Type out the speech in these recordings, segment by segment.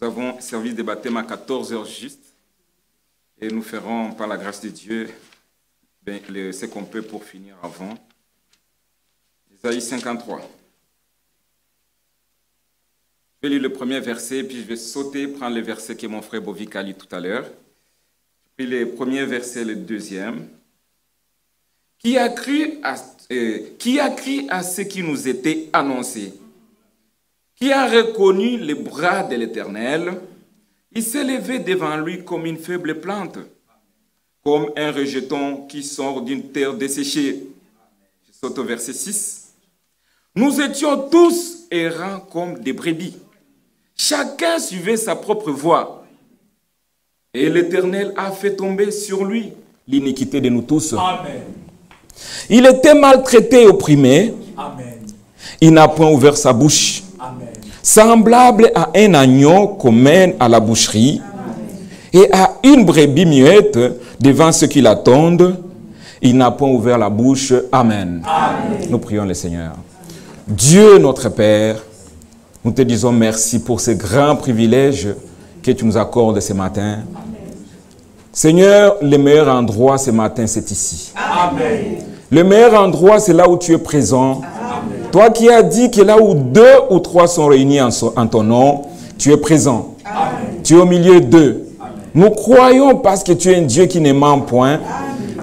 Nous avons service de baptême à 14 heures juste. Et nous ferons, par la grâce de Dieu, ce qu'on peut pour finir avant. Isaïe 53. Je vais lire le premier verset, puis je vais sauter, prendre le verset que mon frère Bovic a lu tout à l'heure. Puis le premier verset, le deuxième. Qui a cru à ce qui nous était annoncé? Qui a reconnu les bras de l'Éternel? Il s'est levé devant lui comme une faible plante, comme un rejeton qui sort d'une terre desséchée. Je saute au verset 6. Nous étions tous errants comme des brebis. Chacun suivait sa propre voie. Et l'Éternel a fait tomber sur lui l'iniquité de nous tous. Amen. Il était maltraité et opprimé. Amen. Il n'a point ouvert sa bouche. Amen. Semblable à un agneau qu'on mène à la boucherie. Amen. Et à une brebis muette devant ceux qui l'attendent. Il n'a point ouvert la bouche. Amen. Amen. Nous prions le Seigneur. Dieu notre Père, nous te disons merci pour ce grand privilège que tu nous accordes ce matin. Seigneur, le meilleur endroit ce matin, c'est ici. Amen. Le meilleur endroit, c'est là où tu es présent. Amen. Toi qui as dit que là où 2 ou 3 sont réunis en ton nom, tu es présent. Amen. Tu es au milieu d'eux. Nous croyons parce que tu es un Dieu qui ne ment point.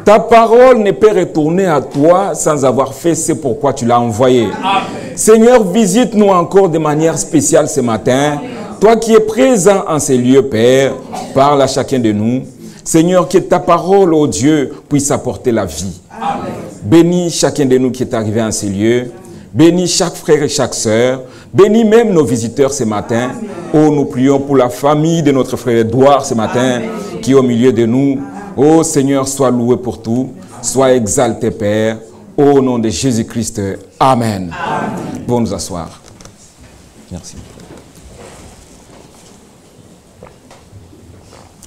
Ta parole ne peut retourner à toi sans avoir fait ce pourquoi tu l'as envoyé. Amen. Seigneur, visite-nous encore de manière spéciale ce matin. Toi qui es présent en ces lieux, Père, parle à chacun de nous. Seigneur, que ta parole, ô Dieu, puisse apporter la vie. Amen. Bénis chacun de nous qui est arrivé en ces lieux. Bénis chaque frère et chaque sœur. Bénis même nos visiteurs ce matin. Oh, nous prions pour la famille de notre frère Edouard ce matin, qui est au milieu de nous. Oh Seigneur, sois loué pour tout. Sois exalté, Père. Au nom de Jésus-Christ. Amen. Amen. Bon, nous asseoir. Merci.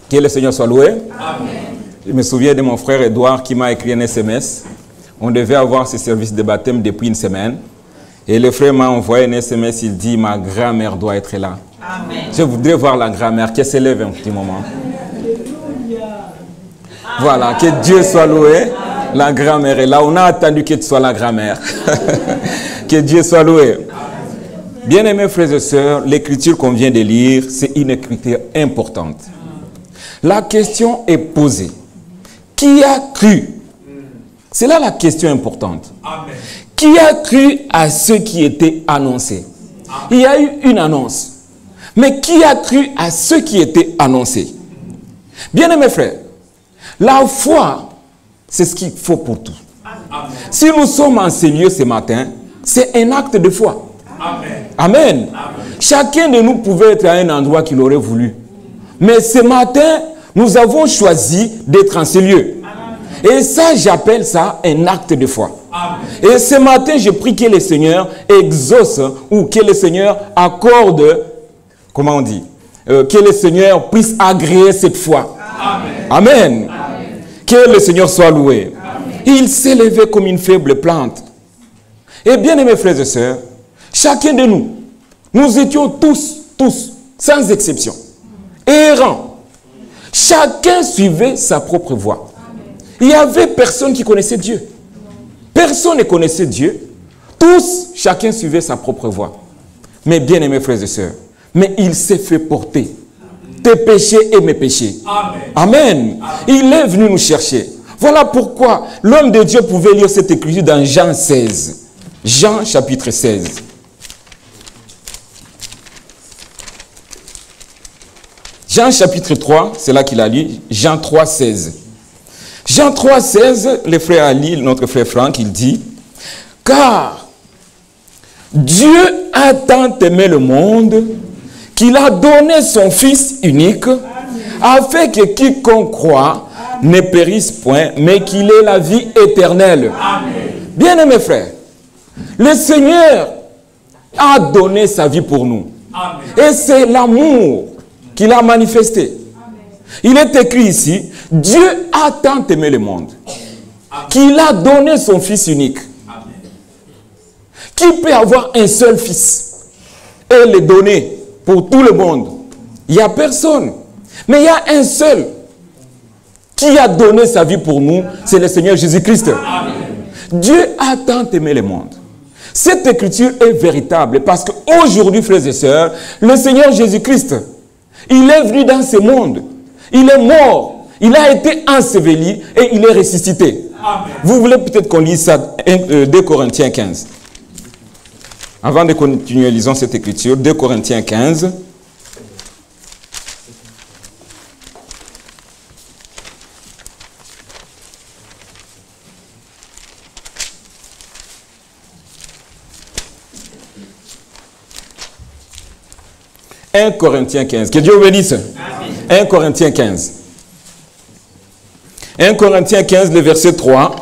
Que le Seigneur soit loué. Amen. Je me souviens de mon frère Edouard qui m'a écrit un SMS. On devait avoir ce service de baptême depuis une semaine. Et le frère m'a envoyé un SMS, il dit, ma grand-mère doit être là. Amen. Je voudrais voir la grand-mère qui s'élève un petit moment. Voilà, que Dieu soit loué. La grand-mère est là. On a attendu que tu sois la grand-mère. Que Dieu soit loué. Bien-aimés frères et sœurs, l'écriture qu'on vient de lire, c'est une écriture importante. La question est posée. Qui a cru? C'est là la question importante. Amen. Qui a cru à ce qui était annoncé? Il y a eu une annonce. Mais qui a cru à ce qui était annoncé? Bien-aimés frères, la foi, c'est ce qu'il faut pour tout. Amen. Si nous sommes en ces lieux ce matin, c'est un acte de foi. Amen. Amen. Amen. Chacun de nous pouvait être à un endroit qu'il aurait voulu. Mais ce matin, nous avons choisi d'être en ces lieux. Et ça, j'appelle ça un acte de foi. Amen. Et ce matin, je prie que le Seigneur exauce ou que le Seigneur accorde, comment on dit, que le Seigneur puisse agréer cette foi. Amen. Amen. Amen. Que le Seigneur soit loué. Amen. Il s'est levé comme une faible plante. Et bien aimés frères et sœurs, chacun de nous, nous étions tous, sans exception, errants. Chacun suivait sa propre voie. Il n'y avait personne qui connaissait Dieu. Personne ne connaissait Dieu. Tous, chacun suivait sa propre voie. Mais bien aimés frères et sœurs, mais il s'est fait porter tes péchés et mes péchés. Amen. Amen. Il est venu nous chercher. Voilà pourquoi l'homme de Dieu pouvait lire cette écriture dans Jean 16. Jean chapitre 16. Jean chapitre 3, c'est là qu'il a lu. Jean 3, 16. Jean 3, 16, le frère Ali, notre frère Franck, il dit, « Car Dieu a tant aimé le monde qu'il a donné son Fils unique, afin que quiconque croit ne périsse point, mais qu'il ait la vie éternelle. » Bien-aimés frères, le Seigneur a donné sa vie pour nous. Amen. Et c'est l'amour qu'il a manifesté. Il est écrit ici, Dieu a tant aimé le monde qu'il a donné son Fils unique. Amen. Qui peut avoir un seul fils et le donner pour tout le monde? Il n'y a personne. Mais il y a un seul qui a donné sa vie pour nous, c'est le Seigneur Jésus-Christ. Dieu a tant aimé le monde. Cette écriture est véritable parce qu'aujourd'hui, frères et sœurs, le Seigneur Jésus-Christ, il est venu dans ce monde. Il est mort. Il a été enseveli et il est ressuscité. Amen. Vous voulez peut-être qu'on lise ça, 2 Corinthiens 15. Avant de continuer, lisons cette écriture, 2 Corinthiens 15. « 1 Corinthiens 15. » Que Dieu vous bénisse. Amen. 1 Corinthiens 15. 1 Corinthiens 15, le verset 3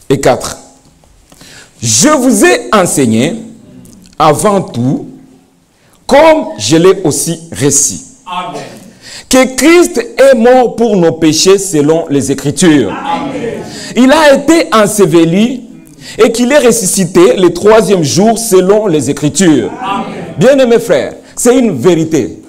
et 4. « Je vous ai enseigné avant tout, comme je l'ai aussi récit, Amen. Que Christ est mort pour nos péchés selon les Écritures. Amen. Il a été enseveli et qu'il est ressuscité le 3e jour selon les Écritures. Bien-aimés frères, c'est une vérité.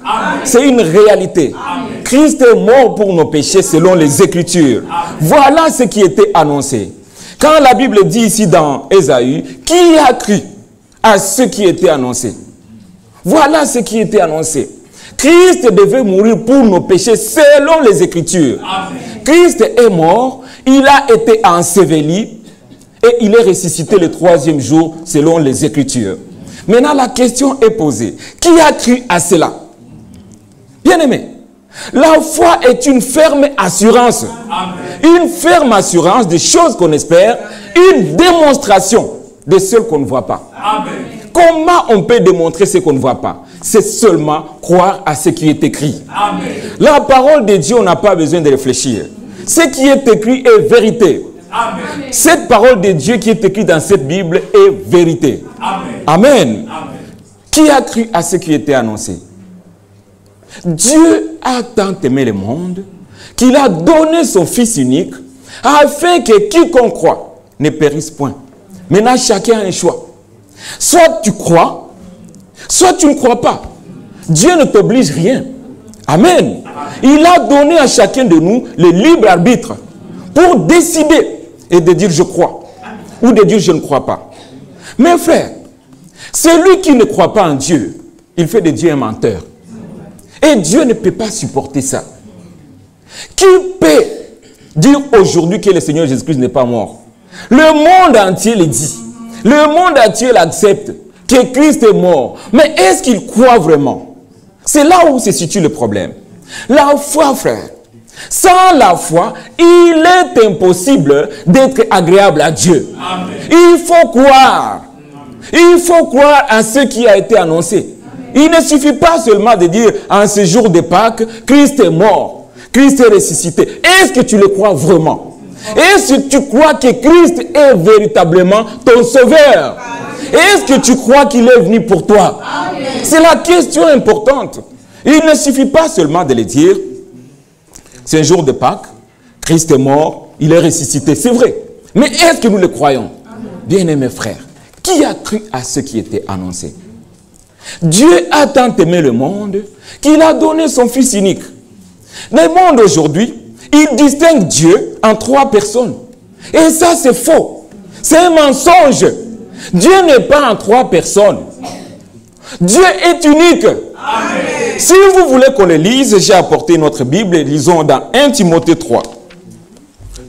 C'est une réalité. Amen. Christ est mort pour nos péchés selon les Écritures. Amen. Voilà ce qui était annoncé. Quand la Bible dit ici dans Ésaïe, qui a cru à ce qui était annoncé? Voilà ce qui était annoncé. Christ devait mourir pour nos péchés selon les Écritures. Amen. Christ est mort, il a été enseveli et il est ressuscité le 3e jour selon les Écritures. Maintenant, la question est posée. Qui a cru à cela? Bien-aimé, la foi est une ferme assurance. Amen. Une ferme assurance des choses qu'on espère, une démonstration de ce qu'on ne voit pas. Amen. Comment on peut démontrer ce qu'on ne voit pas? C'est seulement croire à ce qui est écrit. Amen. La parole de Dieu, on n'a pas besoin de réfléchir. Ce qui est écrit est vérité. Amen. Cette parole de Dieu qui est écrite dans cette Bible est vérité. Amen. Amen. Amen. Qui a cru à ce qui était annoncé? Dieu a tant aimé le monde qu'il a donné son Fils unique afin que quiconque croit ne périsse point. Maintenant, chacun a un choix. Soit tu crois, soit tu ne crois pas. Dieu ne t'oblige rien. Amen. Il a donné à chacun de nous le libre arbitre pour décider et de dire je crois ou de dire je ne crois pas. Mais frère, celui qui ne croit pas en Dieu, il fait de Dieu un menteur. Et Dieu ne peut pas supporter ça. Qui peut dire aujourd'hui que le Seigneur Jésus-Christ n'est pas mort? Le monde entier le dit. Le monde entier l'accepte que Christ est mort. Mais est-ce qu'il croit vraiment? C'est là où se situe le problème. La foi, frère. Sans la foi, il est impossible d'être agréable à Dieu. Amen. Il faut croire. Il faut croire à ce qui a été annoncé. Il ne suffit pas seulement de dire en ce jour de Pâques, Christ est mort, Christ est ressuscité. Est-ce que tu le crois vraiment? Est-ce que tu crois que Christ est véritablement ton sauveur? Est-ce que tu crois qu'il est venu pour toi? C'est la question importante. Il ne suffit pas seulement de le dire, c'est un jour de Pâques, Christ est mort, il est ressuscité, c'est vrai. Mais est-ce que nous le croyons? Bien-aimés frères, qui a cru à ce qui était annoncé? Dieu a tant aimé le monde qu'il a donné son Fils unique. Le monde aujourd'hui, il distingue Dieu en 3 personnes. Et ça, c'est faux. C'est un mensonge. Dieu n'est pas en 3 personnes. Dieu est unique. Amen. Si vous voulez qu'on le lise, j'ai apporté notre Bible. Lisons dans 1 Timothée 3.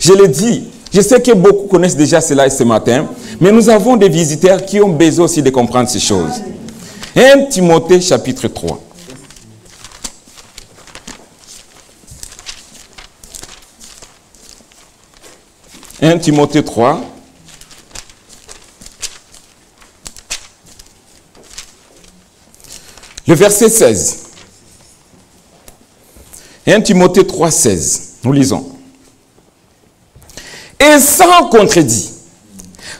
Je l'ai dit, je sais que beaucoup connaissent déjà cela ce matin, mais nous avons des visiteurs qui ont besoin aussi de comprendre ces choses. 1 Timothée chapitre 3. « 1 Timothée 3. Le verset 16. 1 Timothée 3, 16. Nous lisons. « Et sans contredit,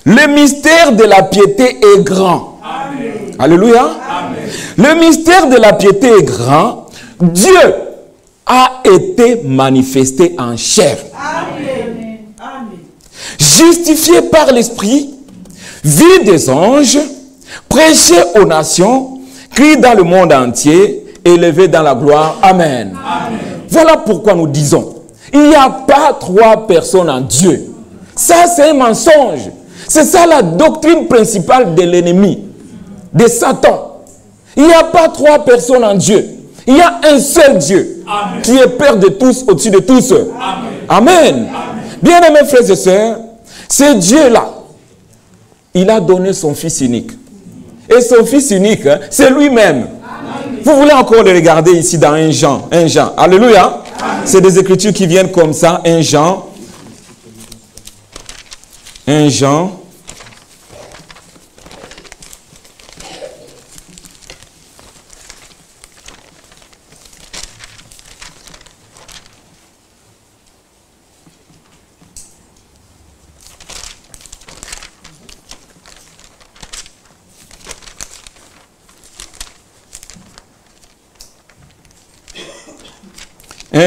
le mystère de la piété est grand. » Amen. Alléluia. Amen. Le mystère de la piété est grand. Dieu a été manifesté en chair. Amen. Amen. Justifié par l'Esprit, vu des anges, prêché aux nations, crie dans le monde entier, élevé dans la gloire. Amen. Amen. Voilà pourquoi nous disons, il n'y a pas 3 personnes en Dieu. Ça, c'est un mensonge. C'est ça la doctrine principale de l'ennemi, de Satan. Il n'y a pas 3 personnes en Dieu. Il y a un seul Dieu. Amen. Qui est Père de tous, au-dessus de tous. Amen. Amen. Amen. Bien-aimés frères et sœurs, ce Dieu-là, il a donné son Fils unique. Et son Fils unique, c'est lui-même. Vous voulez encore le regarder ici dans 1 Jean. 1 Jean. Alléluia. C'est des écritures qui viennent comme ça. 1 Jean. 1 Jean.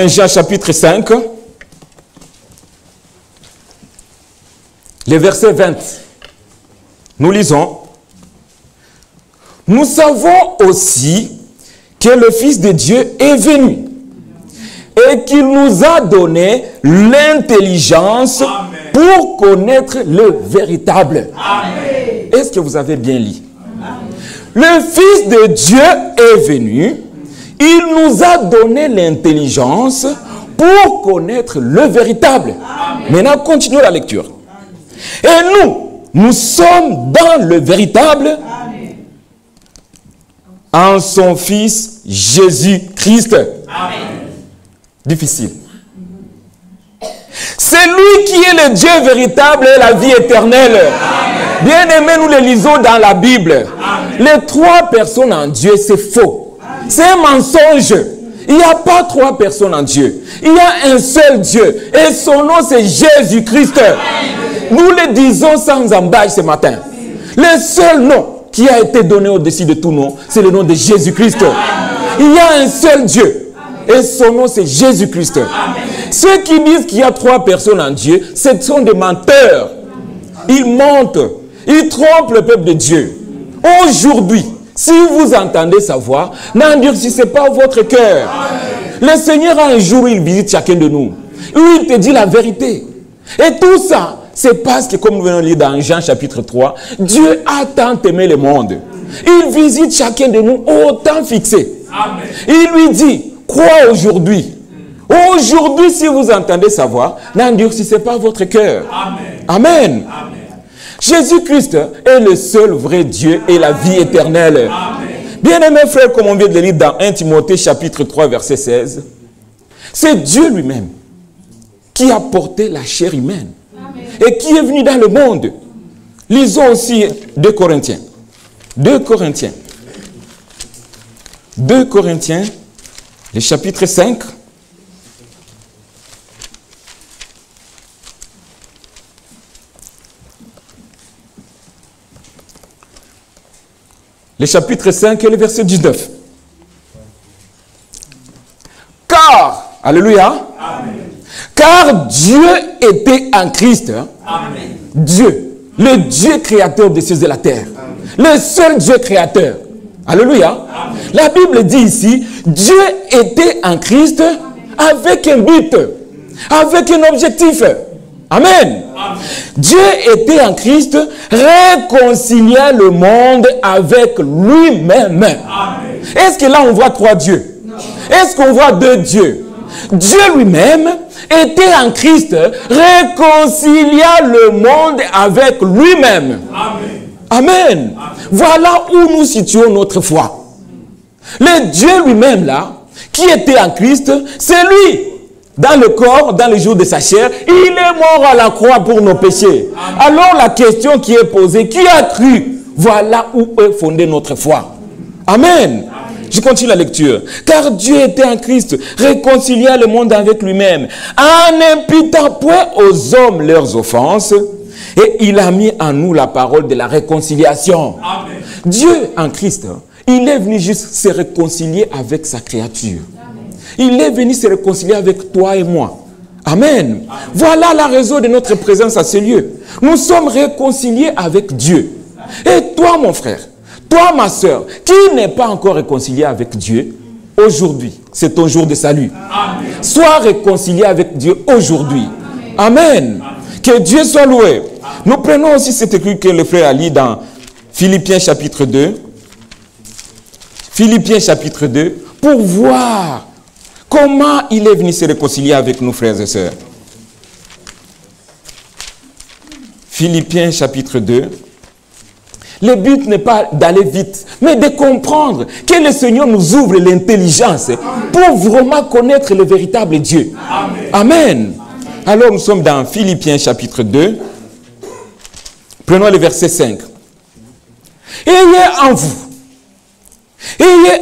Jean chapitre 5, le verset 20. Nous lisons. Nous savons aussi que le Fils de Dieu est venu et qu'il nous a donné l'intelligence pour connaître le véritable. Est-ce que vous avez bien lu? Le Fils de Dieu est venu. Il nous a donné l'intelligence pour connaître le véritable. Amen. Maintenant, continuons la lecture. Et nous sommes dans le véritable. Amen. En son Fils Jésus-Christ. Difficile. C'est lui qui est le Dieu véritable et la vie éternelle. Bien-aimés, nous le lisons dans la Bible. Amen. Les 3 personnes en Dieu, c'est faux. C'est un mensonge. Il n'y a pas 3 personnes en Dieu. Il y a un seul Dieu. Et son nom, c'est Jésus-Christ. Nous le disons sans embâche ce matin. Le seul nom qui a été donné au-dessus de tout nom, c'est le nom de Jésus-Christ. Il y a un seul Dieu. Et son nom, c'est Jésus-Christ. Ceux qui disent qu'il y a 3 personnes en Dieu, ce sont des menteurs. Ils mentent. Ils trompent le peuple de Dieu. Aujourd'hui, si vous entendez sa voix, n'endurcissez pas votre cœur. Le Seigneur, un jour, il visite chacun de nous. Où il te dit la vérité. Et tout ça, c'est parce que, comme nous venons de lire dans Jean chapitre 3, Dieu a tant aimé le monde. Il visite chacun de nous au temps fixé. Amen. Il lui dit, crois aujourd'hui. Aujourd'hui, si vous entendez sa voix, n'endurcissez pas votre cœur. Amen. Amen. Amen. Jésus-Christ est le seul vrai Dieu et la vie éternelle. Bien-aimés frères, comme on vient de le lire dans 1 Timothée chapitre 3 verset 16, c'est Dieu lui-même qui a porté la chair humaine. Amen. Et qui est venu dans le monde. Lisons aussi 2 Corinthiens. 2 Corinthiens. 2 Corinthiens, le chapitre 5. Le chapitre 5 et le verset 19. Car, alléluia, amen. Car Dieu était en Christ. Amen. Dieu, le Dieu créateur des cieux et de la terre. Amen. Le seul Dieu créateur. Alléluia. Amen. La Bible dit ici, Dieu était en Christ avec un but, avec un objectif. Amen. Amen. Dieu était en Christ, réconciliant le monde avec lui-même. Est-ce que là on voit 3 dieux? Est-ce qu'on voit 2 dieux? Dieu lui-même était en Christ, réconciliant le monde avec lui-même. Amen. Amen. Voilà où nous situons notre foi. Le Dieu lui-même là, qui était en Christ, c'est lui. Dans le corps, dans le jour de sa chair, il est mort à la croix pour nos péchés. Amen. Alors la question qui est posée, qui a cru? Voilà où est fondée notre foi. Amen. Amen. Je continue la lecture. Car Dieu était en Christ, réconciliant le monde avec lui-même, en n'imputant point aux hommes leurs offenses, et il a mis en nous la parole de la réconciliation. Amen. Dieu en Christ, il est venu juste se réconcilier avec sa créature. Il est venu se réconcilier avec toi et moi. Amen. Amen. Voilà la raison de notre présence à ce lieu. Nous sommes réconciliés avec Dieu. Et toi, mon frère, Toi, ma soeur, qui n'est pas encore réconcilié avec Dieu, aujourd'hui, c'est ton jour de salut. Amen. Sois réconcilié avec Dieu aujourd'hui. Amen. Amen. Que Dieu soit loué. Amen. Nous prenons aussi cet écrit que le frère a lu dans Philippiens chapitre 2. Philippiens chapitre 2, pour voir comment il est venu se réconcilier avec nous, frères et sœurs. Philippiens chapitre 2. Le but n'est pas d'aller vite, mais de comprendre que le Seigneur nous ouvre l'intelligence pour vraiment connaître le véritable Dieu. Amen. Amen. Alors nous sommes dans Philippiens chapitre 2. Prenons le verset 5. Ayez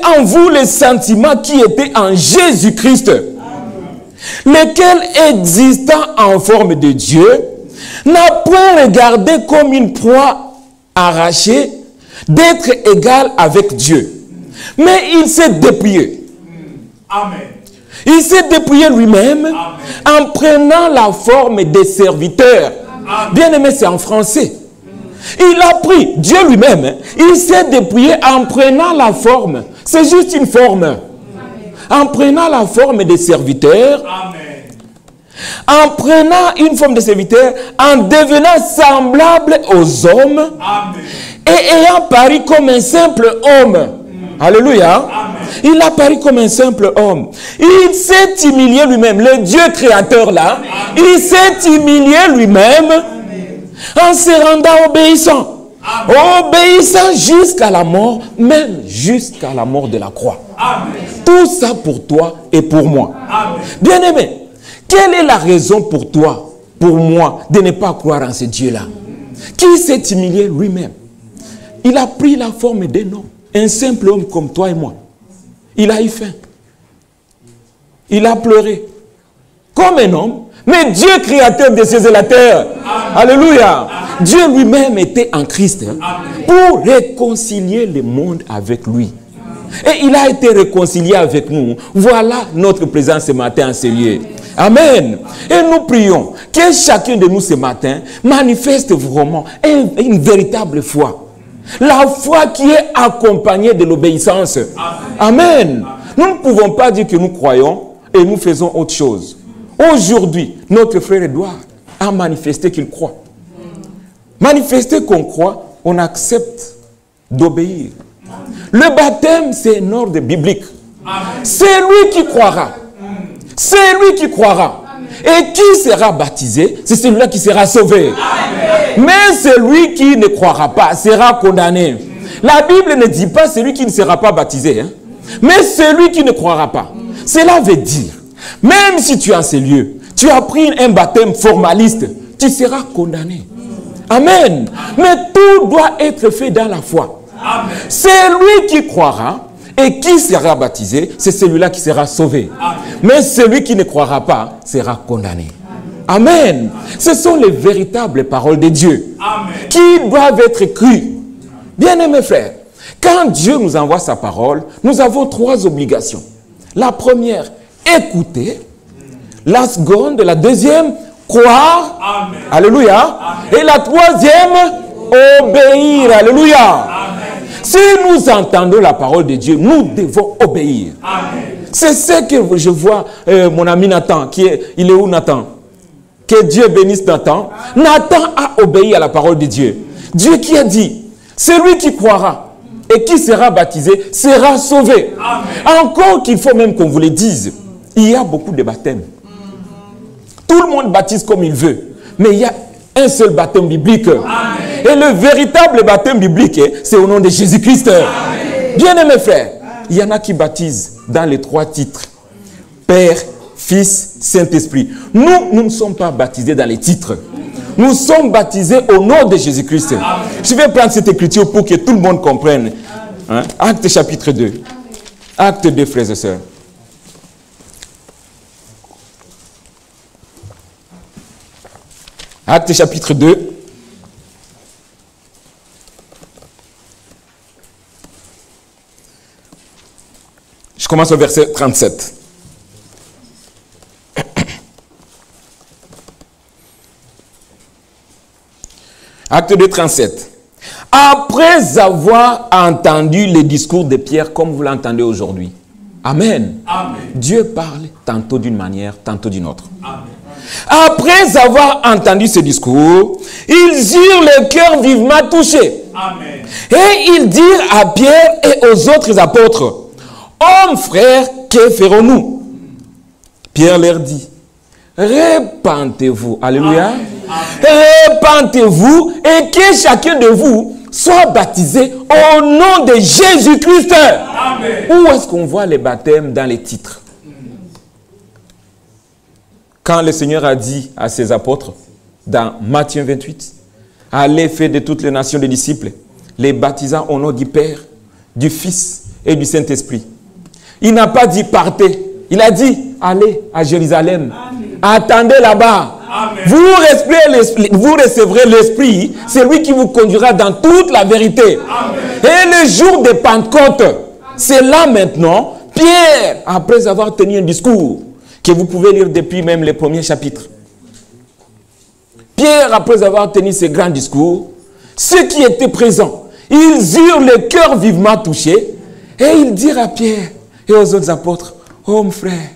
en vous les sentiments qui étaient en Jésus-Christ, lequel, existant en forme de Dieu, n'a point regardé comme une proie arraché d'être égal avec Dieu. Mais il s'est dépouillé. Amen. Il s'est dépouillé lui-même en prenant la forme des serviteurs. Bien aimé, c'est en français. Il a pris, Dieu lui-même, il s'est dépouillé en prenant la forme. C'est juste une forme. Amen. En prenant la forme des serviteurs. Amen. En prenant une forme de serviteur, en devenant semblable aux hommes. Amen. Et ayant paru comme un simple homme. Alléluia. Amen. Il a paru comme un simple homme. Il s'est humilié lui-même, le Dieu créateur là. Amen. Il s'est humilié lui-même en se rendant obéissant. Amen. Obéissant jusqu'à la mort, même jusqu'à la mort de la croix. Amen. Tout ça pour toi et pour moi. Amen. Bien aimé. Quelle est la raison pour toi, pour moi, de ne pas croire en ce Dieu-là? Qui s'est humilié lui-même? Il a pris la forme d'un homme, un simple homme comme toi et moi. Il a eu faim. Il a pleuré. Comme un homme, mais Dieu créateur des cieux et de la terre. Amen. Alléluia. Amen. Dieu lui-même était en Christ pour réconcilier le monde avec lui. Et il a été réconcilié avec nous. Voilà notre présence ce matin en ce lieu. Amen. Et nous prions que chacun de nous ce matin manifeste vraiment une véritable foi. La foi qui est accompagnée de l'obéissance. Amen. Nous ne pouvons pas dire que nous croyons et nous faisons autre chose. Aujourd'hui, notre frère Edouard a manifesté qu'il croit. Manifester qu'on croit, on accepte d'obéir. Le baptême, c'est un ordre biblique. C'est lui qui croira. C'est lui qui croira. Et qui sera baptisé, c'est celui-là qui sera sauvé. Amen. Mais celui qui ne croira pas sera condamné. La Bible ne dit pas celui qui ne sera pas baptisé. Hein? Mais celui qui ne croira pas. Cela veut dire, même si tu es en ces lieux, tu as pris un baptême formaliste, tu seras condamné. Amen. Mais tout doit être fait dans la foi. C'est lui qui croira et qui sera baptisé, c'est celui-là qui sera sauvé. Amen. Mais celui qui ne croira pas sera condamné. Amen. Amen. Ce sont les véritables paroles de Dieu. Amen. Qui doivent être crues. Bien-aimés frères, quand Dieu nous envoie sa parole, nous avons 3 obligations. La première, écouter. La seconde, la deuxième, croire. Amen. Alléluia. Amen. Et la troisième, obéir. Alléluia. Amen. Si nous entendons la parole de Dieu, nous devons obéir. C'est ce que je vois mon ami Nathan. Il est où Nathan? Que Dieu bénisse Nathan. Nathan a obéi à la parole de Dieu. Dieu qui a dit, celui qui croira et qui sera baptisé sera sauvé. Amen. Encore qu'il faut même qu'on vous le dise, il y a beaucoup de baptêmes. Tout le monde baptise comme il veut. Mais il y a un seul baptême biblique. Amen. Et le véritable baptême biblique, c'est au nom de Jésus-Christ. Bien-aimés frères, il y en a qui baptisent dans les 3 titres. Père, Fils, Saint-Esprit. Nous ne sommes pas baptisés dans les titres. Nous sommes baptisés au nom de Jésus-Christ. Je vais prendre cette écriture pour que tout le monde comprenne. Hein? Acte chapitre 2. Acte 2, frères et sœurs. Acte chapitre 2. Je commence au verset 37. Acte 2, 37. après avoir entendu les discours de Pierre comme vous l'entendez aujourd'hui. Amen. Amen. Dieu parle tantôt d'une manière, tantôt d'une autre. Amen. Après avoir entendu ce discours, ils eurent le cœur vivement touché. Amen. Et ils dirent à Pierre et aux autres apôtres, hommes, frères, que ferons-nous? Pierre leur dit, repentez-vous. Alléluia. Repentez-vous et que chacun de vous soit baptisé au nom de Jésus-Christ. Où est-ce qu'on voit les baptêmes dans les titres? Quand le Seigneur a dit à ses apôtres, dans Matthieu 28, allez faire de toutes les nations des disciples, les baptisant au nom du Père, du Fils et du Saint-Esprit. Il n'a pas dit partez, il a dit allez à Jérusalem, attendez là-bas. Vous recevrez l'Esprit, c'est lui qui vous conduira dans toute la vérité. Amen. Et le jour de Pentecôte, c'est là maintenant, Pierre, après avoir tenu un discours, que vous pouvez lire depuis même les premiers chapitres. Pierre, après avoir tenu ce grand discours, ceux qui étaient présents, ils eurent le cœur vivement touché, et ils dirent à Pierre et aux autres apôtres, oh mon frère,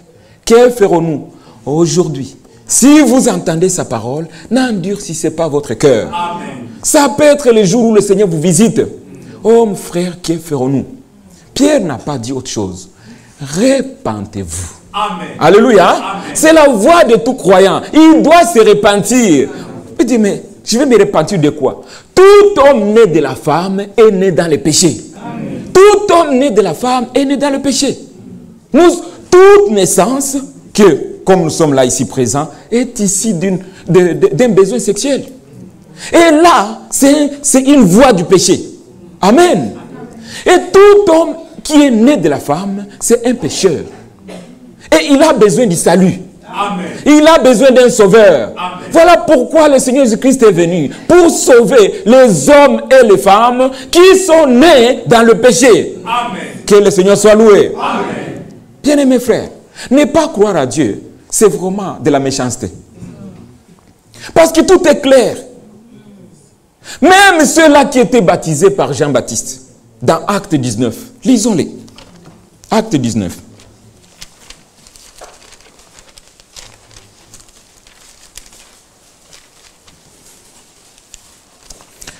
que ferons-nous aujourd'hui? Si vous entendez sa parole, n'endurcissez pas votre cœur. Amen. Ça peut être le jour où le Seigneur vous visite. Oh mon frère, que ferons-nous? Pierre n'a pas dit autre chose. Repentez-vous. Amen. Alléluia. C'est la voix de tout croyant. Il doit se repentir. Il dit, mais je vais me repentir de quoi? Tout homme né de la femme est né dans le péché. Amen. Tout homme né de la femme est né dans le péché. Toute naissance comme nous sommes là ici présents, est ici d'un besoin sexuel. Et là, c'est une voie du péché. Amen. Et tout homme qui est né de la femme, c'est un pécheur. Et il a besoin du salut. Amen. Il a besoin d'un sauveur. Amen. Voilà pourquoi le Seigneur Jésus-Christ est venu. Pour sauver les hommes et les femmes qui sont nés dans le péché. Amen. Que le Seigneur soit loué. Amen. Bien-aimés frères, ne pas croire à Dieu, c'est vraiment de la méchanceté. Parce que tout est clair. Même ceux-là qui étaient baptisés par Jean-Baptiste, dans Acte 19, lisons-les. Acte 19.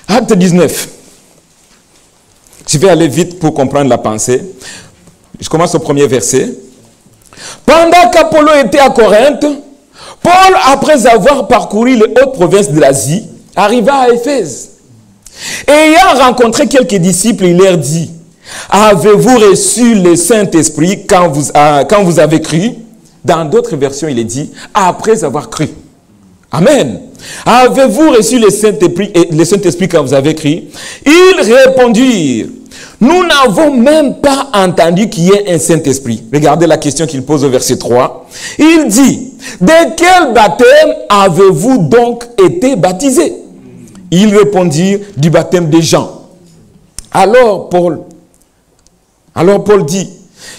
Acte 19. Je vais aller vite pour comprendre la pensée. Je commence au premier verset. Pendant qu'Apollo était à Corinthe, Paul, après avoir parcouru les hautes provinces de l'Asie, arriva à Éphèse. Et ayant rencontré quelques disciples, il leur dit, avez-vous reçu le Saint-Esprit quand vous avez cru? Dans d'autres versions, il est dit, après avoir cru. Amen. Avez-vous reçu le Saint-Esprit quand vous avez cru? Ils répondirent, nous n'avons même pas entendu qu'il y ait un Saint-Esprit. Regardez la question qu'il pose au verset 3. Il dit, de quel baptême avez-vous donc été baptisés? Ils répondirent, du baptême de Jean. Alors Paul dit,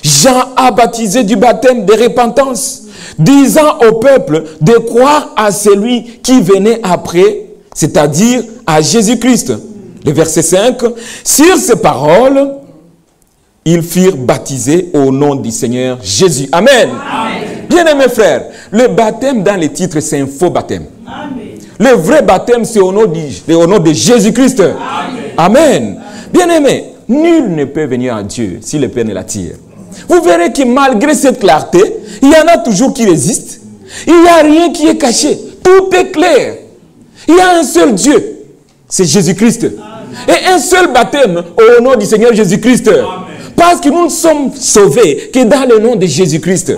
Jean a baptisé du baptême de repentance, disant au peuple de croire à celui qui venait après, c'est-à-dire à Jésus-Christ. Le verset 5, sur ces paroles, ils furent baptisés au nom du Seigneur Jésus. Amen. Amen. Bien-aimés frères, le baptême dans les titres, c'est un faux baptême. Amen. Le vrai baptême, c'est au nom de Jésus-Christ. Amen. Amen. Bien-aimés, nul ne peut venir à Dieu si le Père ne l'attire. Vous verrez que malgré cette clarté, il y en a toujours qui résistent. Il n'y a rien qui est caché. Tout est clair. Il y a un seul Dieu. C'est Jésus-Christ. Et un seul baptême au nom du Seigneur Jésus-Christ. Parce que nous ne sommes sauvés que dans le nom de Jésus-Christ.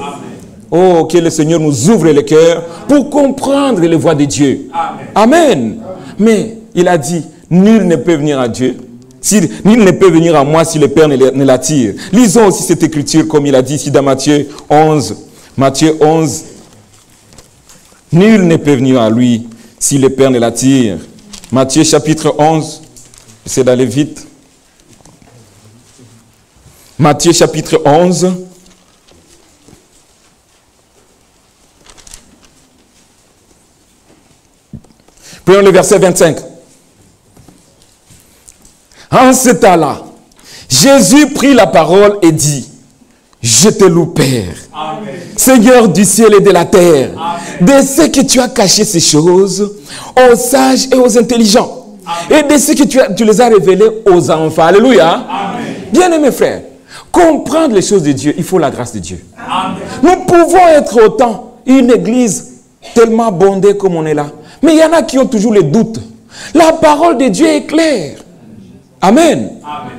Oh, que le Seigneur nous ouvre le cœur pour comprendre les voies de Dieu. Amen. Mais il a dit, nul ne peut venir à Dieu. Nul ne peut venir à moi si le Père ne l'attire. Lisons aussi cette écriture comme il a dit ici dans Matthieu 11. Matthieu 11. Nul ne peut venir à lui si le Père ne l'attire. Matthieu chapitre 11. J'essaie d'aller vite. Matthieu chapitre 11. Prenons le verset 25. En ce temps-là, Jésus prit la parole et dit, je te loue, Père, Amen. Seigneur du ciel et de la terre, Amen. De ce que tu as caché ces choses aux sages et aux intelligents, Amen. Et de ce que tu les as révélés aux enfants. Alléluia. Bien-aimés frères, comprendre les choses de Dieu, il faut la grâce de Dieu. Amen. Nous pouvons être autant une église tellement bondée comme on est là, mais il y en a qui ont toujours les doutes. La parole de Dieu est claire. Amen. Amen.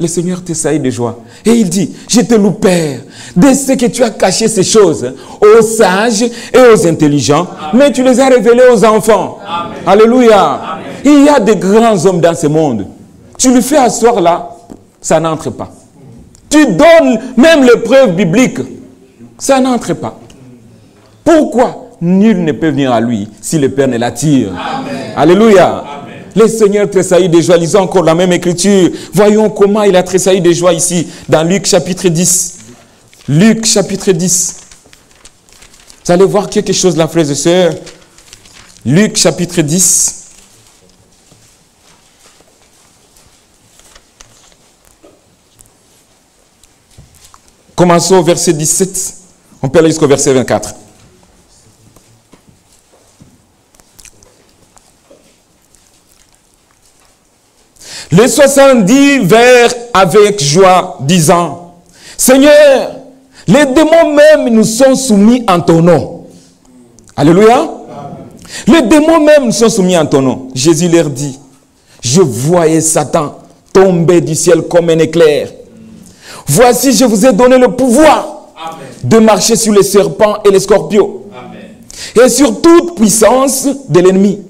Le Seigneur tressaillit de joie. Et il dit, je te loue, Père, de ce que tu as caché ces choses aux sages et aux intelligents, Amen. Mais tu les as révélées aux enfants. Amen. Alléluia. Amen. Il y a de grands hommes dans ce monde. Tu lui fais asseoir là, ça n'entre pas. Tu donnes même les preuves bibliques, ça n'entre pas. Pourquoi? Nul ne peut venir à lui si le Père ne l'attire. Alléluia. Amen. Le Seigneur tressaillit de joie. Lisons encore la même écriture. Voyons comment il a tressailli de joie ici, dans Luc chapitre 10. Luc chapitre 10. Vous allez voir quelque chose là, frères et sœurs. Luc chapitre 10. Commençons au verset 17. On peut aller jusqu'au verset 24. Les 70 vinrent avec joie, disant, Seigneur, les démons même nous sont soumis en ton nom. Alléluia. Amen. Les démons même nous sont soumis en ton nom. Jésus leur dit, je voyais Satan tomber du ciel comme un éclair. Voici, je vous ai donné le pouvoir, Amen. De marcher sur les serpents et les scorpions, Amen. Et sur toute puissance de l'ennemi.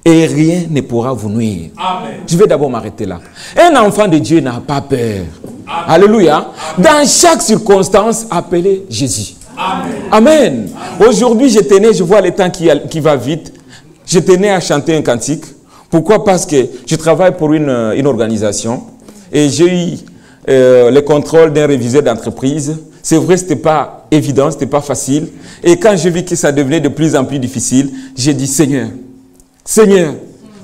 Et rien ne pourra vous nuire. Amen. Je vais d'abord m'arrêter là. Un enfant de Dieu n'a pas peur. Amen. Alléluia. Amen. Dans chaque circonstance, appelez Jésus. Amen. Amen. Amen. Aujourd'hui, je vois le temps qui va vite. Je tenais à chanter un cantique. Pourquoi? Parce que je travaille pour une organisation et j'ai eu le contrôle d'un réviseur d'entreprise. C'est vrai, ce n'était pas évident, ce n'était pas facile. Et quand j'ai vu que ça devenait de plus en plus difficile, j'ai dit, Seigneur,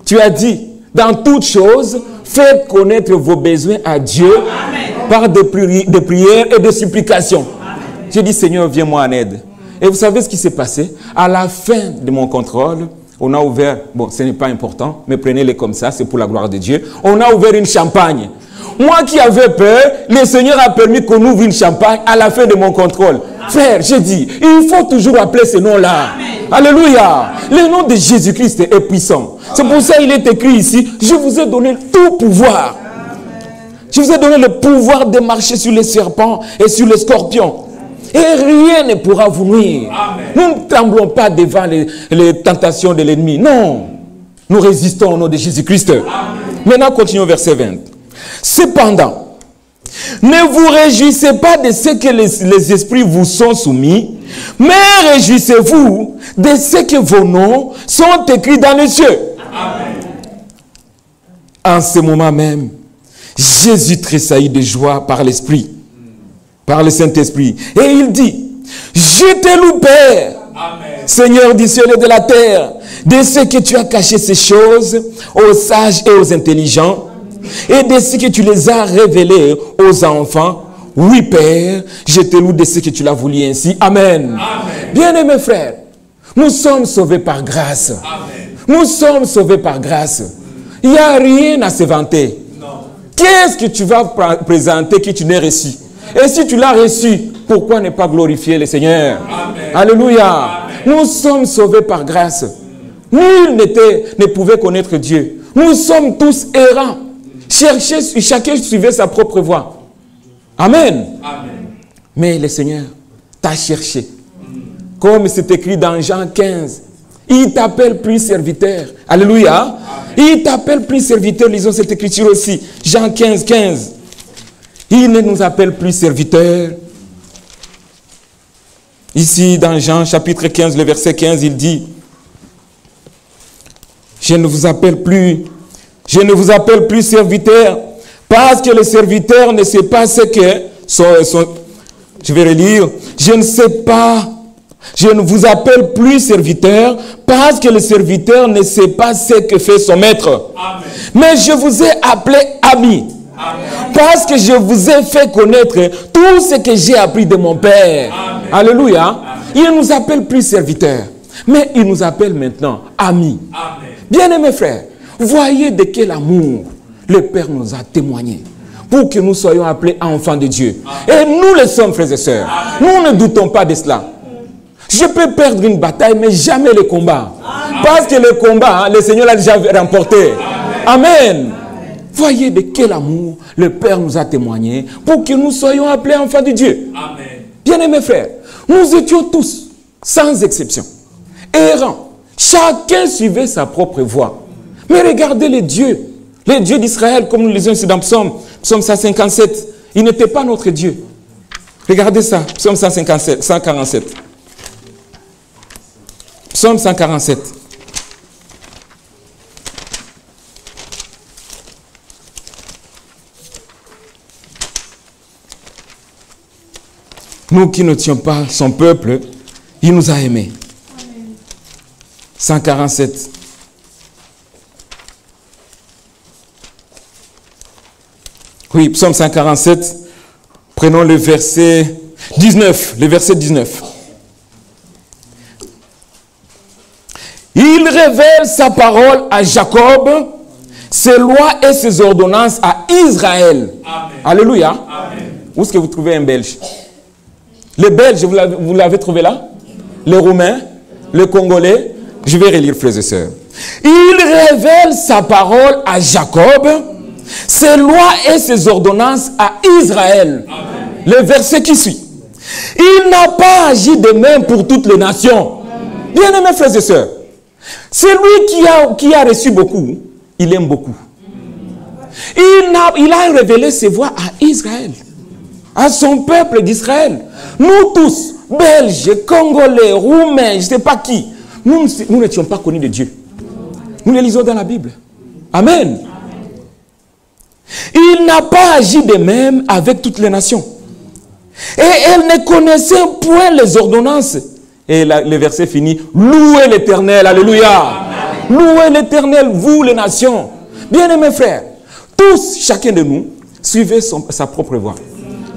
tu as dit, dans toutes choses, faites connaître vos besoins à Dieu, Amen. Par des prières et des supplications. J'ai dit, Seigneur, viens-moi en aide. Et vous savez ce qui s'est passé? À la fin de mon contrôle, on a ouvert, bon, ce n'est pas important, mais prenez-les comme ça, c'est pour la gloire de Dieu. On a ouvert une champagne. Moi qui avais peur, le Seigneur a permis qu'on ouvre une champagne à la fin de mon contrôle. Frère, j'ai dit, il faut toujours appeler ce nom-là. Alléluia. Le nom de Jésus-Christ est puissant. C'est pour ça qu'il est écrit ici, je vous ai donné tout pouvoir. Je vous ai donné le pouvoir de marcher sur les serpents et sur les scorpions. Et rien ne pourra vous nuire. Nous ne tremblons pas devant les tentations de l'ennemi. Non. Nous résistons au nom de Jésus-Christ. Maintenant, continuons verset 20. Cependant, ne vous réjouissez pas de ce que les esprits vous sont soumis, mais réjouissez-vous de ce que vos noms sont écrits dans les cieux. Amen. En ce moment même, Jésus tressaillit de joie par l'Esprit, par le Saint-Esprit. Et il dit, je te loue, Père, Amen. Seigneur du ciel et de la terre, de ce que tu as caché ces choses aux sages et aux intelligents, et de ce que tu les as révélés aux enfants. Oui, Père, je te loue de ce que tu l'as voulu ainsi. Amen. Amen. Bien-aimés frères, nous sommes sauvés par grâce. Amen. Nous sommes sauvés par grâce. Il n'y a rien à se vanter. Qu'est-ce que tu vas présenter que tu n'as reçu? Et si tu l'as reçu, pourquoi ne pas glorifier le Seigneur? Amen. Alléluia. Amen. Nous sommes sauvés par grâce. Nul ne pouvait connaître Dieu. Nous sommes tous errants. Chacun suivait sa propre voie. Amen. Amen. Mais le Seigneur t'a cherché. Comme c'est écrit dans Jean 15. Il t'appelle plus serviteur. Alléluia. Amen. Il t'appelle plus serviteur. Lisons cette écriture aussi. Jean 15, 15. Il ne nous appelle plus serviteurs. Ici, dans Jean chapitre 15, le verset 15, il dit, je ne vous appelle plus serviteur, parce que le serviteur ne sait pas ce que je vais relire. Je ne sais pas Je ne vous appelle plus serviteur parce que le serviteur ne sait pas ce que fait son maître. Amen. Mais je vous ai appelé ami. Amen. Parce que je vous ai fait connaître tout ce que j'ai appris de mon Père. Amen. Alléluia. Amen. Il ne nous appelle plus serviteur, mais il nous appelle maintenant ami. Bien-aimés frères, voyez de quel amour le Père nous a témoigné pour que nous soyons appelés enfants de Dieu. Amen. Et nous le sommes, frères et sœurs. Amen. Nous ne doutons pas de cela. Je peux perdre une bataille, mais jamais le combat. Amen. Parce que le combat, le Seigneur l'a déjà remporté. Amen. Amen. Voyez de quel amour le Père nous a témoigné pour que nous soyons appelés enfants de Dieu. Amen. Bien-aimés frères, nous étions tous, sans exception, errants. Chacun suivait sa propre voie. Mais regardez les dieux d'Israël, comme nous lisons ici dans Psaume 157. Il n'était pas notre Dieu. Regardez ça, Psaume 147. Psaume 147. Nous qui n'étions pas son peuple, il nous a aimés. Amen. 147. Oui, Psaume 147. Prenons le verset 19. Le verset 19. Il révèle sa parole à Jacob, ses lois et ses ordonnances à Israël. Amen. Alléluia. Amen. Où est-ce que vous trouvez un Belge? Les Belges, vous l'avez trouvé là? Les Roumains, les Congolais. Je vais relire, frères et sœurs. Il révèle sa parole à Jacob, ses lois et ses ordonnances à Israël. Amen. Le verset qui suit. Il n'a pas agi de même pour toutes les nations. Bien-aimés frères et sœurs, celui qui a reçu beaucoup, il aime beaucoup. Il a révélé ses voies à Israël, à son peuple d'Israël. Nous tous, Belges, Congolais, Roumains, je ne sais pas qui, nous n'étions pas connus de Dieu. Nous les lisons dans la Bible. Amen. Il n'a pas agi de même avec toutes les nations. Et elle ne connaissait point les ordonnances. Et le verset finit, louez l'Éternel, alléluia. Amen. Louez l'Éternel, vous les nations. Bien-aimés frères, tous, chacun de nous, suivait sa propre voie.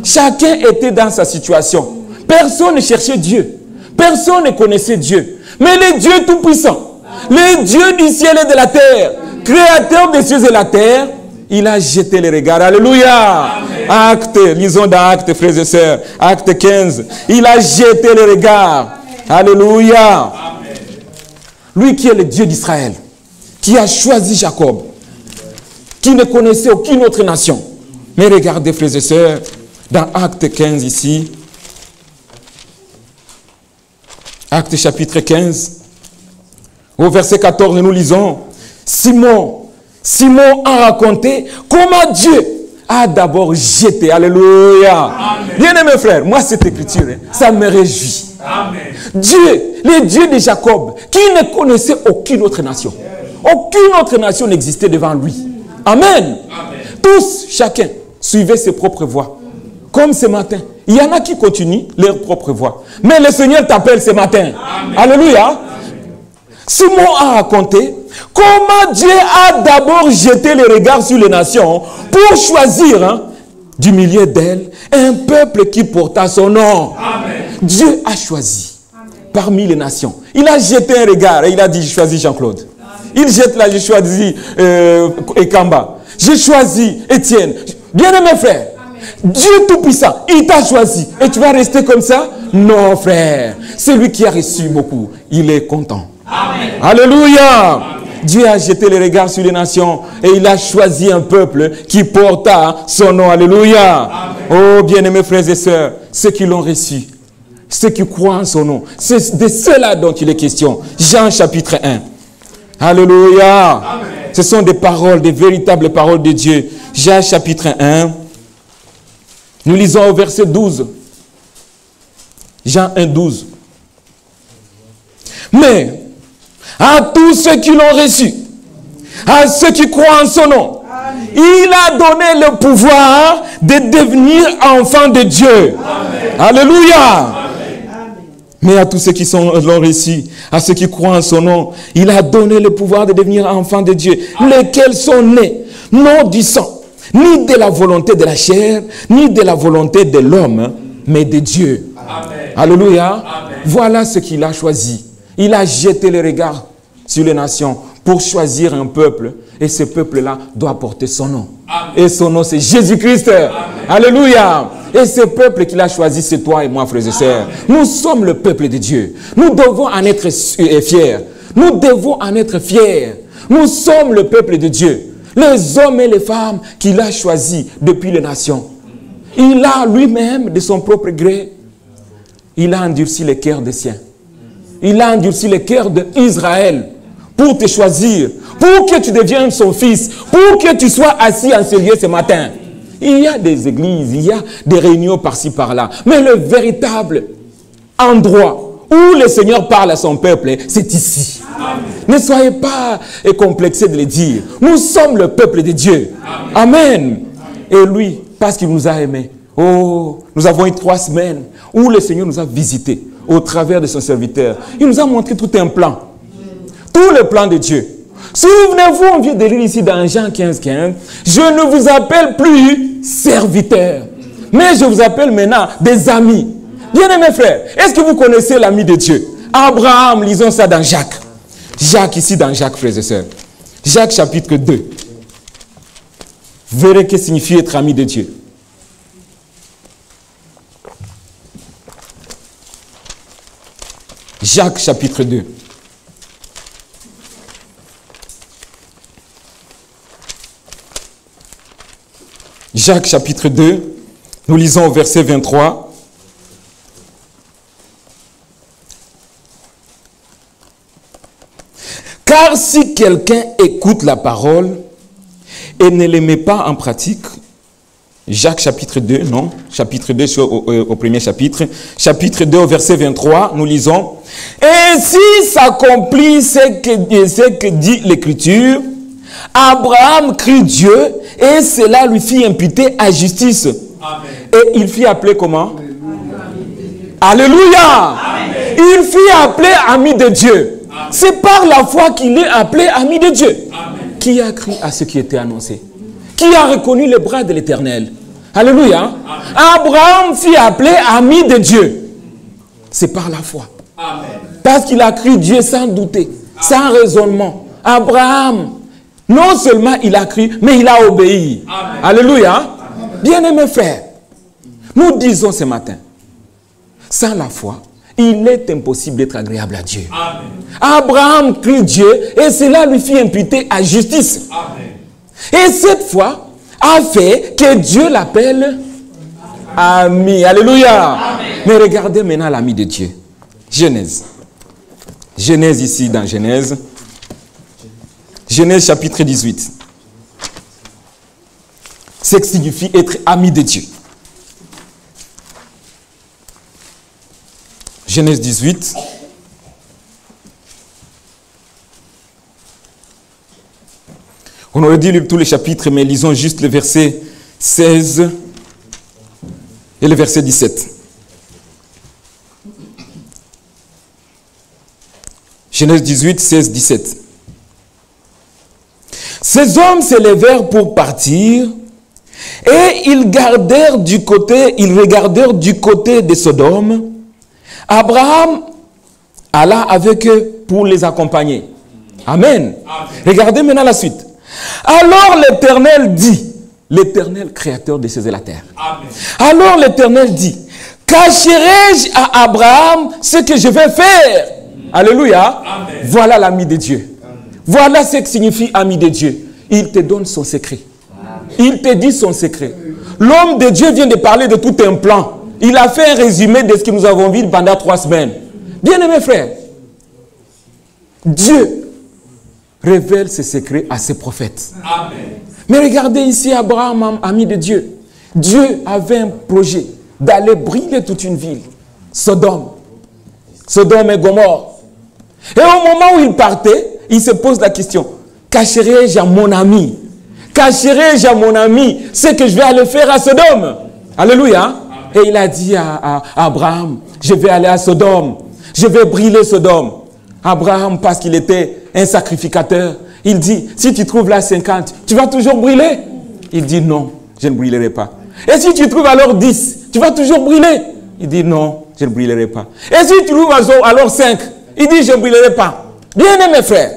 Chacun était dans sa situation. Personne ne cherchait Dieu. Personne ne connaissait Dieu. Mais le Dieu Tout-Puissant, le Dieu du ciel et de la terre, créateur des cieux et de la terre, il a jeté les regards. Alléluia. Amen. Acte, lisons dans Acte, frères et sœurs. Acte 15. Il a jeté les regards. Amen. Alléluia. Amen. Lui qui est le Dieu d'Israël, qui a choisi Jacob, qui ne connaissait aucune autre nation. Mais regardez, frères et sœurs, dans Acte 15 ici, Acte chapitre 15, au verset 14, nous lisons, Simon a raconté comment Dieu a d'abord jeté. Alléluia. Bien-aimés frères, moi cette écriture, ça me réjouit. Amen. Dieu, le Dieu de Jacob, qui ne connaissait aucune autre nation. Aucune autre nation n'existait devant lui. Amen. Amen. Tous, chacun, suivait ses propres voies. Comme ce matin, il y en a qui continuent leur propre voie. Mais le Seigneur t'appelle ce matin. Amen. Alléluia. Amen. Simon a raconté comment Dieu a d'abord jeté les regards sur les nations pour choisir du milieu d'elles un peuple qui porta son nom. Amen. Dieu a choisi parmi les nations. Il a jeté un regard et il a dit, je choisis Jean-Claude. Il jette là, j'ai choisi Ekamba. J'ai choisi Étienne. Bien-aimé frère, Dieu Tout-Puissant, il t'a choisi. Et tu vas rester comme ça? Non, frère. C'est lui qui a reçu beaucoup. Il est content. Amen. Alléluia. Amen. Dieu a jeté les regards sur les nations et il a choisi un peuple qui porta son nom. Alléluia. Amen. Oh, bien-aimés frères et sœurs, ceux qui l'ont reçu, ceux qui croient en son nom, c'est de cela dont il est question. Jean chapitre 1. Alléluia. Amen. Ce sont des paroles, des véritables paroles de Dieu. Jean chapitre 1. Nous lisons au verset 12. Jean 1, 12. Mais à tous ceux qui l'ont reçu, à ceux qui croient en son nom, amen, il a donné le pouvoir de devenir enfants de Dieu. Amen. Alléluia. Amen. Mais à tous ceux qui l'ont reçu, à ceux qui croient en son nom, il a donné le pouvoir de devenir enfants de Dieu, lesquels sont nés, non du sang, ni de la volonté de la chair, ni de la volonté de l'homme, mais de Dieu. Amen. Alléluia. Amen. Voilà ce qu'il a choisi. Il a jeté le regard sur les nations pour choisir un peuple. Et ce peuple-là doit porter son nom. Amen. Et son nom, c'est Jésus-Christ. Alléluia. Et ce peuple qu'il a choisi, c'est toi et moi, frères et sœurs. Nous sommes le peuple de Dieu. Nous devons en être fiers. Nous devons en être fiers. Nous sommes le peuple de Dieu. Les hommes et les femmes qu'il a choisis depuis les nations. Il a lui-même, de son propre gré, il a endurci les cœurs des siens. Il a endurci les cœurs d'Israël pour te choisir, pour que tu deviennes son fils, pour que tu sois assis en ce lieu ce matin. Il y a des églises, il y a des réunions par-ci, par-là. Mais le véritable endroit où le Seigneur parle à son peuple, c'est ici. Amen. Ne soyez pas complexés de le dire. Nous sommes le peuple de Dieu. Amen. Amen. Et lui, parce qu'il nous a aimés. Oh, nous avons eu 3 semaines où le Seigneur nous a visités au travers de son serviteur. Il nous a montré tout un plan. Tout le plan de Dieu. Souvenez-vous, on vient de lire ici dans Jean 15, 15. Je ne vous appelle plus serviteurs, mais je vous appelle maintenant des amis. Bien-aimés frères, est-ce que vous connaissez l'ami de Dieu? Abraham, lisons ça dans Jacques. Jacques, ici dans Jacques, frères et sœurs. Jacques chapitre 2. Vous verrez ce que signifie être ami de Dieu. Jacques chapitre 2. Jacques chapitre 2, nous lisons au verset 23. Car si quelqu'un écoute la parole et ne les met pas en pratique, Jacques chapitre 2, non, chapitre 2 au premier chapitre, chapitre 2 au verset 23, nous lisons, et si s'accomplit ce que dit l'Écriture, Abraham crut Dieu et cela lui fit imputer à justice. Amen. Et il fit appeler comment? Alléluia. Il fit appeler ami de Dieu. C'est par la foi qu'il est appelé ami de Dieu. Amen. Qui a cru à ce qui était annoncé? Qui a reconnu les bras de l'Éternel? Alléluia. Amen. Abraham fit appeler ami de Dieu. C'est par la foi. Amen. Parce qu'il a cru Dieu sans douter, sans raisonnement. Abraham, non seulement il a cru, mais il a obéi. Amen. Alléluia. Bien-aimés frères, nous disons ce matin, sans la foi, il est impossible d'être agréable à Dieu. Amen. Abraham crut Dieu et cela lui fit imputer à justice. Amen. Et cette foi a fait que Dieu l'appelle ami. Alléluia. Amen. Mais regardez maintenant l'ami de Dieu. Genèse. Genèse ici dans Genèse. Genèse chapitre 18. Ce qui signifie être ami de Dieu. Genèse 18. On aurait dû lire tous les chapitres, mais lisons juste le verset 16 et le verset 17. Genèse 18, 16, 17. Ces hommes se levèrent pour partir et ils regardèrent du côté de Sodome. Abraham alla avec eux pour les accompagner. Amen. Amen. Regardez maintenant la suite. Alors l'Éternel dit, l'Éternel créateur des cieux et la terre. Amen. Alors l'Éternel dit, cacherai-je à Abraham ce que je vais faire? Alléluia. Amen. Voilà l'ami de Dieu. Amen. Voilà ce que signifie ami de Dieu. Il te donne son secret. Amen. Il te dit son secret. L'homme de Dieu vient de parler de tout un plan. Il a fait un résumé de ce que nous avons vu pendant 3 semaines. Bien-aimés frères, Dieu révèle ses secrets à ses prophètes. Amen. Mais regardez ici Abraham, ami de Dieu. Dieu avait un projet d'aller briller toute une ville. Sodome. Sodome et Gomorrhe. Et au moment où il partait, il se pose la question, cacherai-je à mon ami? Cacherai-je à mon ami ce que je vais aller faire à Sodome? Alléluia. Et il a dit à Abraham, je vais aller à Sodome. je vais brûler Sodome. Abraham, parce qu'il était un sacrificateur, il dit, si tu trouves là 50, tu vas toujours brûler? Il dit, non, je ne brûlerai pas. Et si tu trouves alors 10, tu vas toujours brûler? Il dit, non, je ne brûlerai pas. Et si tu trouves alors 5, il dit, je ne brûlerai pas. Bien-aimé frère,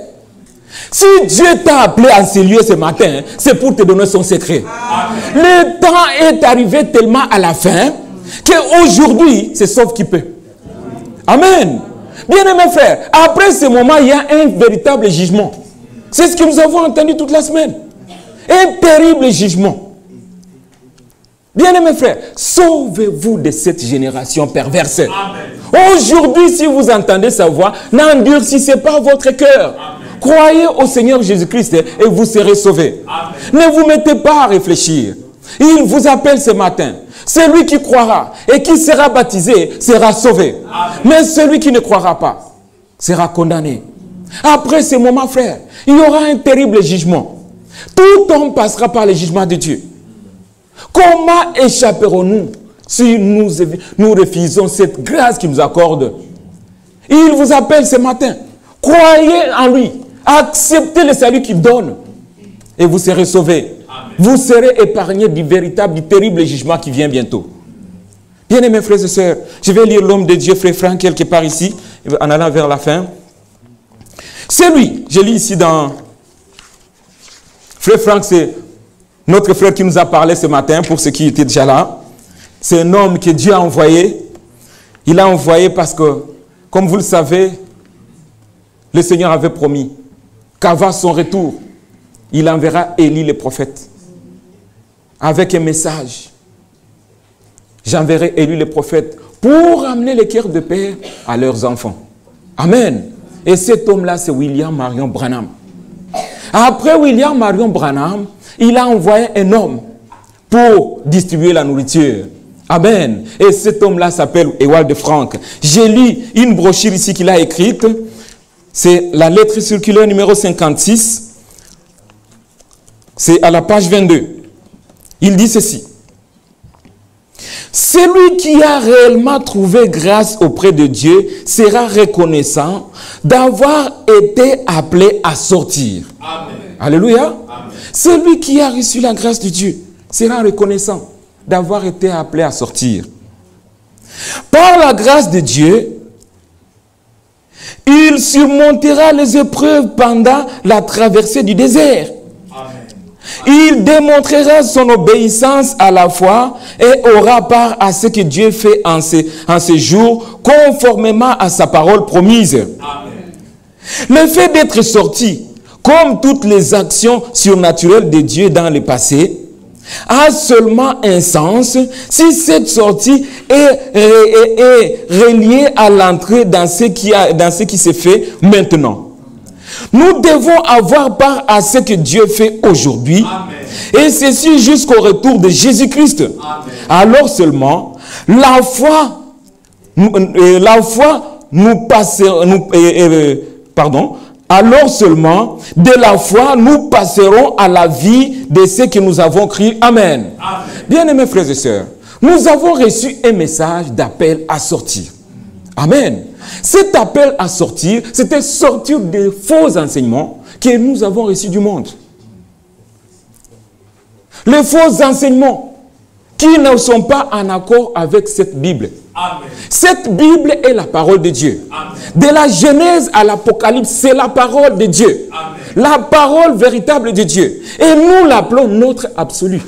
si Dieu t'a appelé à ce lieu ce matin, c'est pour te donner son secret. Amen. Le temps est arrivé tellement à la fin qu'aujourd'hui, c'est sauf qui peut. Amen. Bien-aimé frère, après ce moment, il y a un véritable jugement. C'est ce que nous avons entendu toute la semaine. Un terrible jugement. Bien-aimé frère, sauvez-vous de cette génération perverse. Aujourd'hui, si vous entendez sa voix, n'endurcissez pas votre cœur. Croyez au Seigneur Jésus-Christ et vous serez sauvés. Amen. Ne vous mettez pas à réfléchir. Il vous appelle ce matin. Celui qui croira et qui sera baptisé sera sauvé. Amen. Mais celui qui ne croira pas sera condamné. Après ce moment, frère, il y aura un terrible jugement. Tout homme passera par le jugement de Dieu. Comment échapperons-nous si nous refusons cette grâce qu'il nous accorde? Il vous appelle ce matin. Croyez en lui. Acceptez le salut qu'il donne. Et vous serez sauvés. Amen. Vous serez épargnés du terrible jugement qui vient bientôt. Bien-aimés frères et sœurs, je vais lire l'homme de Dieu, frère Franck, quelque part ici, en allant vers la fin. C'est lui, je lis ici dans... Frère Franck, c'est notre frère qui nous a parlé ce matin, pour ceux qui étaient déjà là. C'est un homme que Dieu a envoyé. Il a envoyé parce que, comme vous le savez, le Seigneur avait promis qu'avant son retour, il enverra Élie le prophète avec un message. J'enverrai Élie le prophète pour amener les cœurs de père à leurs enfants. Amen. Et cet homme-là, c'est William Marion Branham. Après William Marion Branham, il a envoyé un homme pour distribuer la nourriture. Amen. Et cet homme-là s'appelle Ewald Frank. J'ai lu une brochure ici qu'il a écrite. C'est la lettre circulaire numéro 56. C'est à la page 22. Il dit ceci. Celui qui a réellement trouvé grâce auprès de Dieu sera reconnaissant d'avoir été appelé à sortir. Amen. Alléluia. Amen. Celui qui a reçu la grâce de Dieu sera reconnaissant d'avoir été appelé à sortir. Par la grâce de Dieu, il surmontera les épreuves pendant la traversée du désert. Amen. Il démontrera son obéissance à la foi et aura part à ce que Dieu fait en ces jours, conformément à sa parole promise. Amen. Le fait d'être sorti, comme toutes les actions surnaturelles de Dieu dans le passé, a seulement un sens si cette sortie est reliée à l'entrée dans ce qui se fait maintenant. Nous devons avoir part à ce que Dieu fait aujourd'hui, et ceci jusqu'au retour de Jésus-Christ. Alors seulement, la foi alors seulement, de la foi, nous passerons à la vie de ce que nous avons cru. Amen. Amen. Bien-aimés frères et sœurs, nous avons reçu un message d'appel à sortir. Amen. Cet appel à sortir, c'était sortir des faux enseignements que nous avons reçus du monde. Les faux enseignements qui ne sont pas en accord avec cette Bible. Amen. Cette Bible est la parole de Dieu. Amen. De la Genèse à l'Apocalypse, c'est la parole de Dieu. Amen. La parole véritable de Dieu. Et nous l'appelons notre absolu.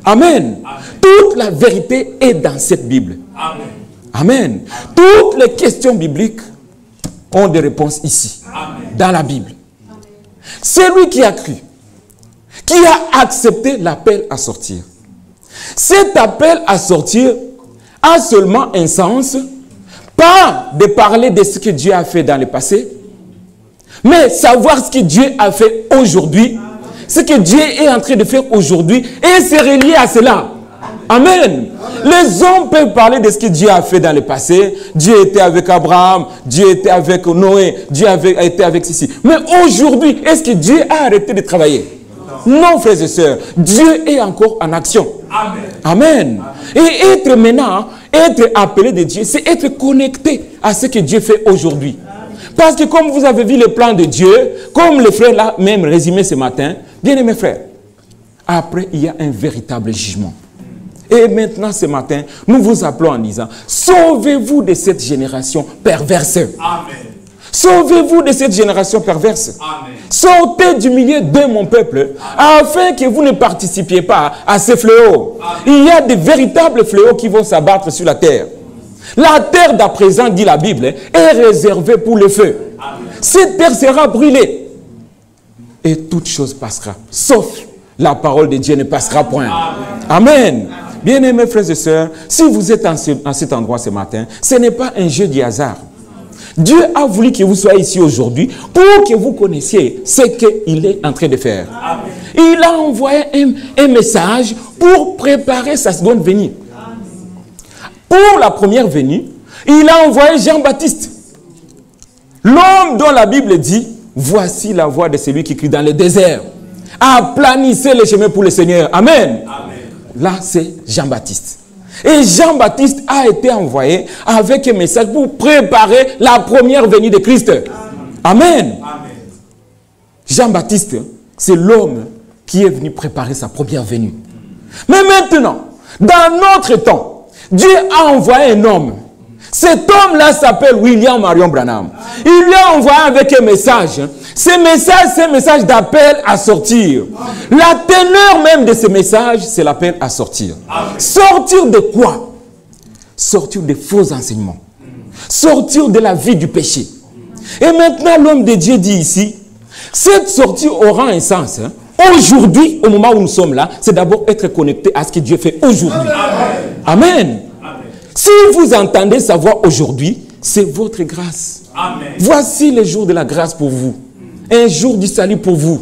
Amen. Amen. Toute la vérité est dans cette Bible. Amen. Amen. Toutes les questions bibliques ont des réponses ici, Amen. Dans la Bible. Celui qui a cru, qui a accepté l'appel à sortir. Cet appel à sortir a seulement un sens, pas de parler de ce que Dieu a fait dans le passé, mais savoir ce que Dieu a fait aujourd'hui, ce que Dieu est en train de faire aujourd'hui, et c'est relié à cela. Amen. Les hommes peuvent parler de ce que Dieu a fait dans le passé. Dieu était avec Abraham, Dieu était avec Noé, Dieu était avec ceci. Mais aujourd'hui, est-ce que Dieu a arrêté de travailler? Non, frères et sœurs, Dieu est encore en action. Amen. Amen. Et être maintenant, être appelé de Dieu, c'est être connecté à ce que Dieu fait aujourd'hui. Parce que comme vous avez vu le plan de Dieu, comme le frère l'a même résumé ce matin, bien aimés frères, après il y a un véritable jugement. Et maintenant ce matin, nous vous appelons en disant, sauvez-vous de cette génération perverse. Amen. Sauvez-vous de cette génération perverse. Amen. Sortez du milieu de mon peuple, afin que vous ne participiez pas à ces fléaux. Il y a de véritables fléaux qui vont s'abattre sur la terre. La terre d'à présent, dit la Bible, est réservée pour le feu. Amen. Cette terre sera brûlée. Et toute chose passera. Sauf la parole de Dieu ne passera point. Amen. Bien-aimés frères et sœurs, si vous êtes en cet endroit ce matin, ce n'est pas un jeu du hasard. Dieu a voulu que vous soyez ici aujourd'hui pour que vous connaissiez ce qu'il est en train de faire. Amen. Il a envoyé un message pour préparer sa seconde venue. Pour la première venue, il a envoyé Jean-Baptiste. L'homme dont la Bible dit, voici la voix de celui qui crie dans le désert. Aplanissez les chemins pour le Seigneur. Amen. Amen. Là, c'est Jean-Baptiste. Et Jean-Baptiste a été envoyé avec un message pour préparer la première venue de Christ. Amen. Amen. Jean-Baptiste, c'est l'homme qui est venu préparer sa première venue. Mais maintenant, dans notre temps, Dieu a envoyé un homme. Cet homme-là s'appelle William Marion Branham. Il lui a envoyé avec un message. Ce message, c'est un message d'appel à sortir. La teneur même de ce message, c'est l'appel à sortir. Sortir de quoi? Sortir des faux enseignements. Sortir de la vie du péché. Et maintenant, l'homme de Dieu dit ici, cette sortie aura un sens. Aujourd'hui, au moment où nous sommes là, c'est d'abord être connecté à ce que Dieu fait aujourd'hui. Amen. Amen. Si vous entendez sa voix aujourd'hui, c'est votre grâce. Amen. Voici le jour de la grâce pour vous. Un jour du salut pour vous.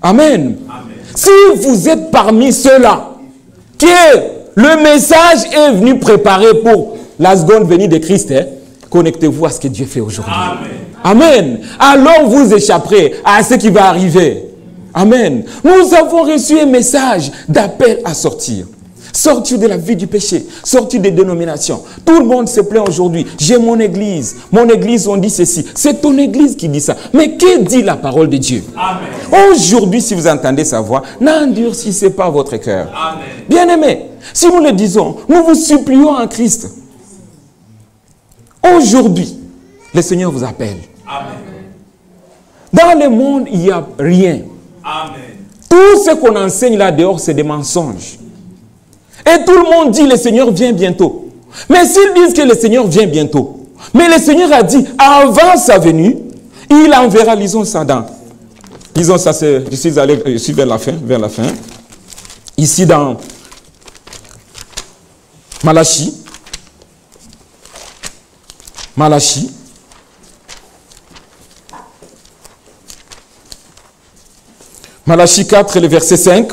Amen. Amen. Si vous êtes parmi ceux-là, que le message est venu préparer pour la seconde venue de Christ, connectez-vous à ce que Dieu fait aujourd'hui. Amen. Amen. Alors vous échapperez à ce qui va arriver. Amen. Nous avons reçu un message d'appel à sortir. Sortir de la vie du péché, sortir des dénominations. Tout le monde se plaint aujourd'hui. J'ai mon église. Mon église, on dit ceci. C'est ton église qui dit ça. Mais que dit la parole de Dieu? Amen. Aujourd'hui, si vous entendez sa voix, n'endurcissez pas votre cœur. Bien-aimés, si nous le disons, nous vous supplions en Christ. Aujourd'hui, le Seigneur vous appelle. Amen. Dans le monde, il n'y a rien. Amen. Tout ce qu'on enseigne là dehors, c'est des mensonges. Et tout le monde dit, le Seigneur vient bientôt. Mais s'ils disent que le Seigneur vient bientôt, mais le Seigneur a dit, avant sa venue, il enverra, lisons ça dans, lisons ça, je suis vers la fin, ici dans Malachie, Malachie 4, le verset 5.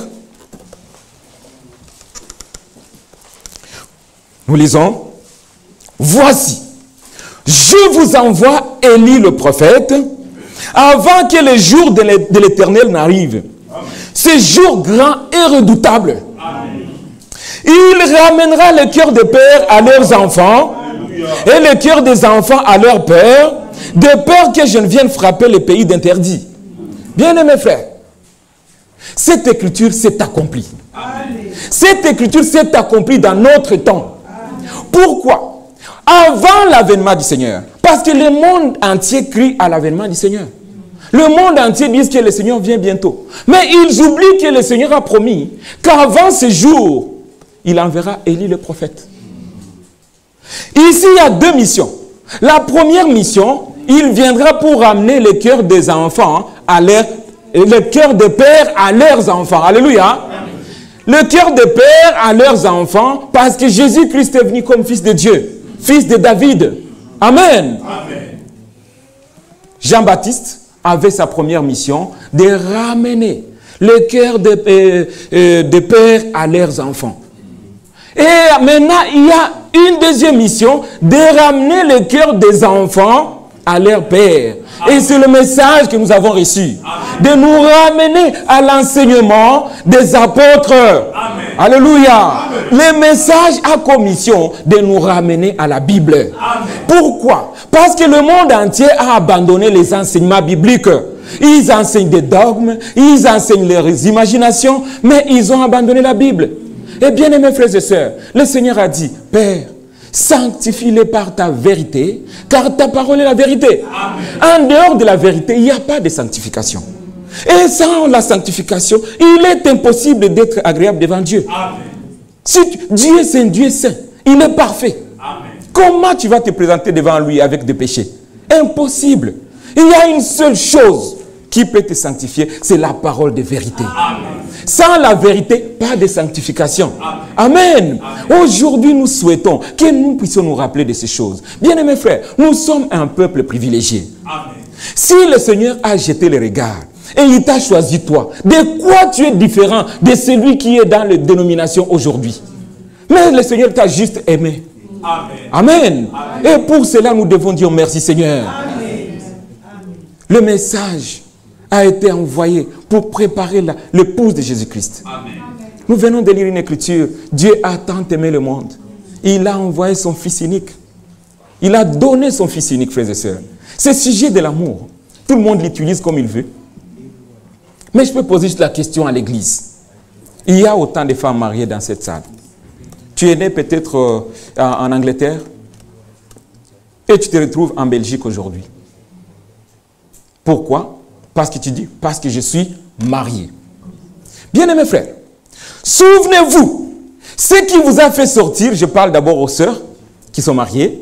Nous lisons, voici, je vous envoie Élie le prophète, avant que le jour de l'Éternel n'arrive. Ce jour grand et redoutable. Amen. Il ramènera le cœur des pères à leurs enfants, et le cœur des enfants à leurs pères, de peur que je ne vienne frapper le pays d'interdit. Bien-aimés frères, cette écriture s'est accomplie. Amen. Cette écriture s'est accomplie dans notre temps. Pourquoi? Avant l'avènement du Seigneur. Parce que le monde entier crie à l'avènement du Seigneur. Le monde entier dit que le Seigneur vient bientôt. Mais ils oublient que le Seigneur a promis qu'avant ce jour, il enverra Élie le prophète. Ici, il y a deux missions. La première mission, il viendra pour ramener le cœur des enfants le cœur des pères à leurs enfants. Alléluia. Le cœur des pères à leurs enfants, parce que Jésus-Christ est venu comme fils de Dieu, fils de David. Amen. Amen. Jean-Baptiste avait sa première mission de ramener le cœur des pères à leurs enfants. Et maintenant, il y a une deuxième mission de ramener le cœur des enfants à leur Père. Et c'est le message que nous avons reçu. De nous ramener à l'enseignement des apôtres. Amen. Alléluia. Le message a comme mission de nous ramener à la Bible. Amen. Pourquoi? Parce que le monde entier a abandonné les enseignements bibliques. Ils enseignent des dogmes, ils enseignent leurs imaginations, mais ils ont abandonné la Bible. Et bien aimés frères et sœurs, le Seigneur a dit, Père, sanctifie-les par ta vérité, car ta parole est la vérité. Amen. En dehors de la vérité, il n'y a pas de sanctification. Et sans la sanctification, il est impossible d'être agréable devant Dieu. Amen. Si Dieu est saint, Dieu est saint, il est parfait. Amen. Comment tu vas te présenter devant lui avec des péchés? Impossible. Il y a une seule chose qui peut te sanctifier, c'est la parole de vérité. Amen. Sans la vérité, pas de sanctification. Amen. Amen. Aujourd'hui, nous souhaitons que nous puissions nous rappeler de ces choses. Bien-aimés frères, nous sommes un peuple privilégié. Amen. Si le Seigneur a jeté le regard et il t'a choisi toi, de quoi tu es différent de celui qui est dans les dénominations aujourd'hui? Mais le Seigneur t'a juste aimé. Amen. Amen. Amen. Et pour cela, nous devons dire merci Seigneur. Amen. Le message a été envoyé pour préparer l'épouse de Jésus-Christ. Nous venons de lire une écriture. Dieu a tant aimé le monde. Il a envoyé son Fils unique. Il a donné son Fils unique, frères et sœurs. C'est sujet de l'amour. Tout le monde l'utilise comme il veut. Mais je peux poser juste la question à l'église. Il y a autant de femmes mariées dans cette salle. Tu es né peut-être en Angleterre et tu te retrouves en Belgique aujourd'hui. Pourquoi? Parce que tu dis, parce que je suis marié. Bien-aimés frères, souvenez-vous, ce qui vous a fait sortir, je parle d'abord aux sœurs qui sont mariées,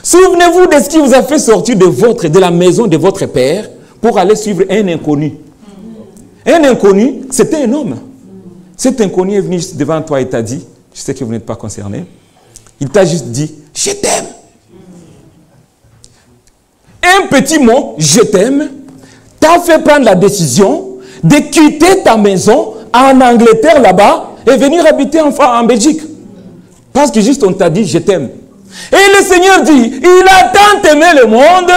souvenez-vous de ce qui vous a fait sortir de la maison de votre père pour aller suivre un inconnu. Un inconnu, c'était un homme. Cet inconnu est venu juste devant toi et t'a dit, je sais que vous n'êtes pas concerné, il t'a juste dit, je t'aime. Un petit mot, je t'aime, t'a fait prendre la décision de quitter ta maison en Angleterre là-bas et venir habiter en Belgique. Parce que juste on t'a dit je t'aime. Et le Seigneur dit, il a tant aimé le monde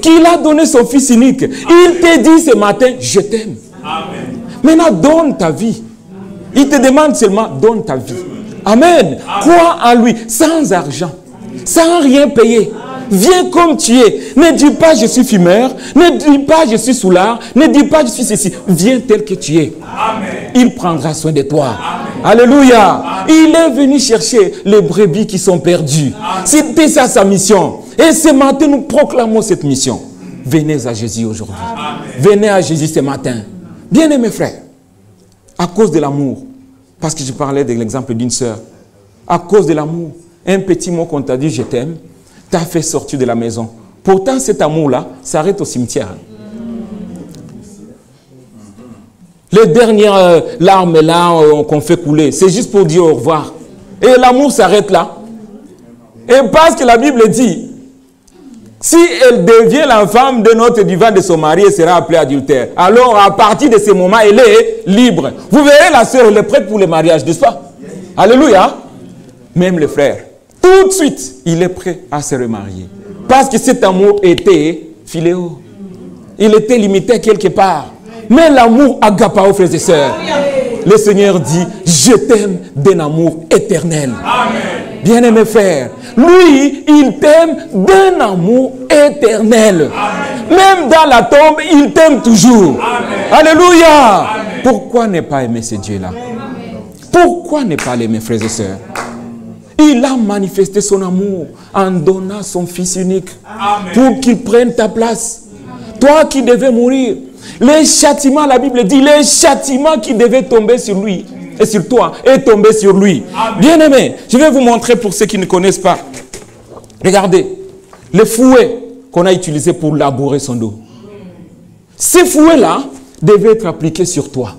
qu'il a donné son Fils unique. Il te dit ce matin, je t'aime. Maintenant, donne ta vie. Il te demande seulement, donne ta vie. Amen. Crois en lui, sans argent, sans rien payer. Viens comme tu es. Ne dis pas je suis fumeur. Ne dis pas je suis soulard. Ne dis pas je suis ceci. Viens tel que tu es. Amen. Il prendra soin de toi. Amen. Alléluia. Amen. Il est venu chercher les brebis qui sont perdues. C'était ça sa mission. Et ce matin, nous proclamons cette mission. Venez à Jésus aujourd'hui. Venez à Jésus ce matin. Bien-aimés frères, à cause de l'amour, parce que je parlais de l'exemple d'une sœur, à cause de l'amour, un petit mot qu'on t'a dit je t'aime, t'a fait sortir de la maison. Pourtant, cet amour-là s'arrête au cimetière. Les dernières larmes là qu'on fait couler, c'est juste pour dire au revoir. Et l'amour s'arrête là. Et parce que la Bible dit, si elle devient la femme de notre divin de son mari, elle sera appelée adultère. Alors, à partir de ce moment, elle est libre. Vous verrez, la sœur, elle est prête pour le mariage, n'est-ce pas? Alléluia. Même le frère. Tout de suite, il est prêt à se remarier. Parce que cet amour était philéo. Il était limité quelque part. Mais l'amour agapao, frères et sœurs. Le Seigneur dit, je t'aime d'un amour éternel. Bien-aimés frères, lui, il t'aime d'un amour éternel. Amen. Même dans la tombe, il t'aime toujours. Amen. Alléluia. Amen. Pourquoi ne pas aimer ce Dieu-là? Pourquoi ne pas l'aimer, frères et sœurs? Il a manifesté son amour en donnant son Fils unique. Amen. Pour qu'il prenne ta place. Toi qui devais mourir. Les châtiments, la Bible dit, les châtiments qui devaient tomber sur lui et sur toi est tombé sur lui. Bien-aimés, je vais vous montrer pour ceux qui ne connaissent pas. Regardez, le fouet qu'on a utilisé pour labourer son dos. Ces fouets-là devaient être appliqués sur toi.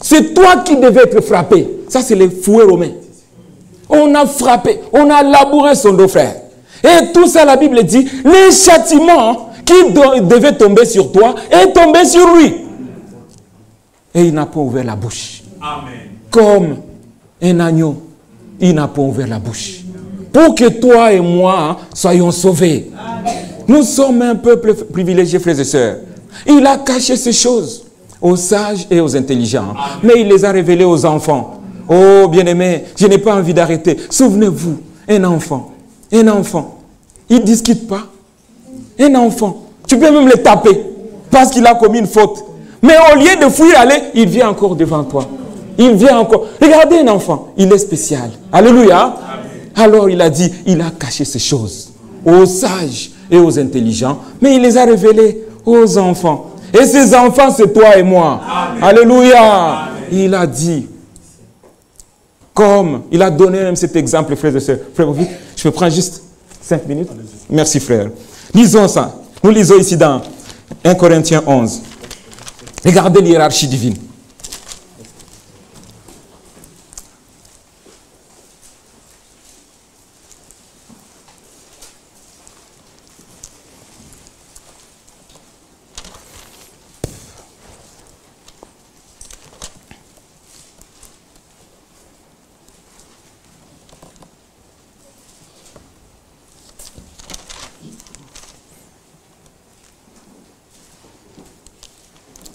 C'est toi qui devais être frappé. Ça, c'est les fouets romains. On a frappé, on a labouré son dos, frère. Et tout ça, la Bible dit, les châtiments qui devaient tomber sur toi est tombé sur lui. Et il n'a pas ouvert la bouche. Amen. Comme un agneau, il n'a pas ouvert la bouche. Pour que toi et moi soyons sauvés. Amen. Nous sommes un peuple privilégié, frères et sœurs. Il a caché ces choses aux sages et aux intelligents, mais il les a révélées aux enfants. Oh, bien-aimés, je n'ai pas envie d'arrêter. Souvenez-vous, un enfant, il ne discute pas. Un enfant, tu peux même le taper parce qu'il a commis une faute. Mais au lieu de fuir, aller, il vient encore devant toi. Il vient encore. Regardez un enfant, il est spécial. Alléluia. Alors il a dit, il a caché ces choses aux sages et aux intelligents, mais il les a révélées aux enfants. Et ces enfants, c'est toi et moi. Amen. Alléluia. Amen. Il a dit, comme il a donné même cet exemple, frères et sœurs. Frère, je peux prendre juste 5 minutes? Merci, frère. Lisons ça. Nous lisons ici dans 1 Corinthiens 11. Regardez l'hiérarchie divine.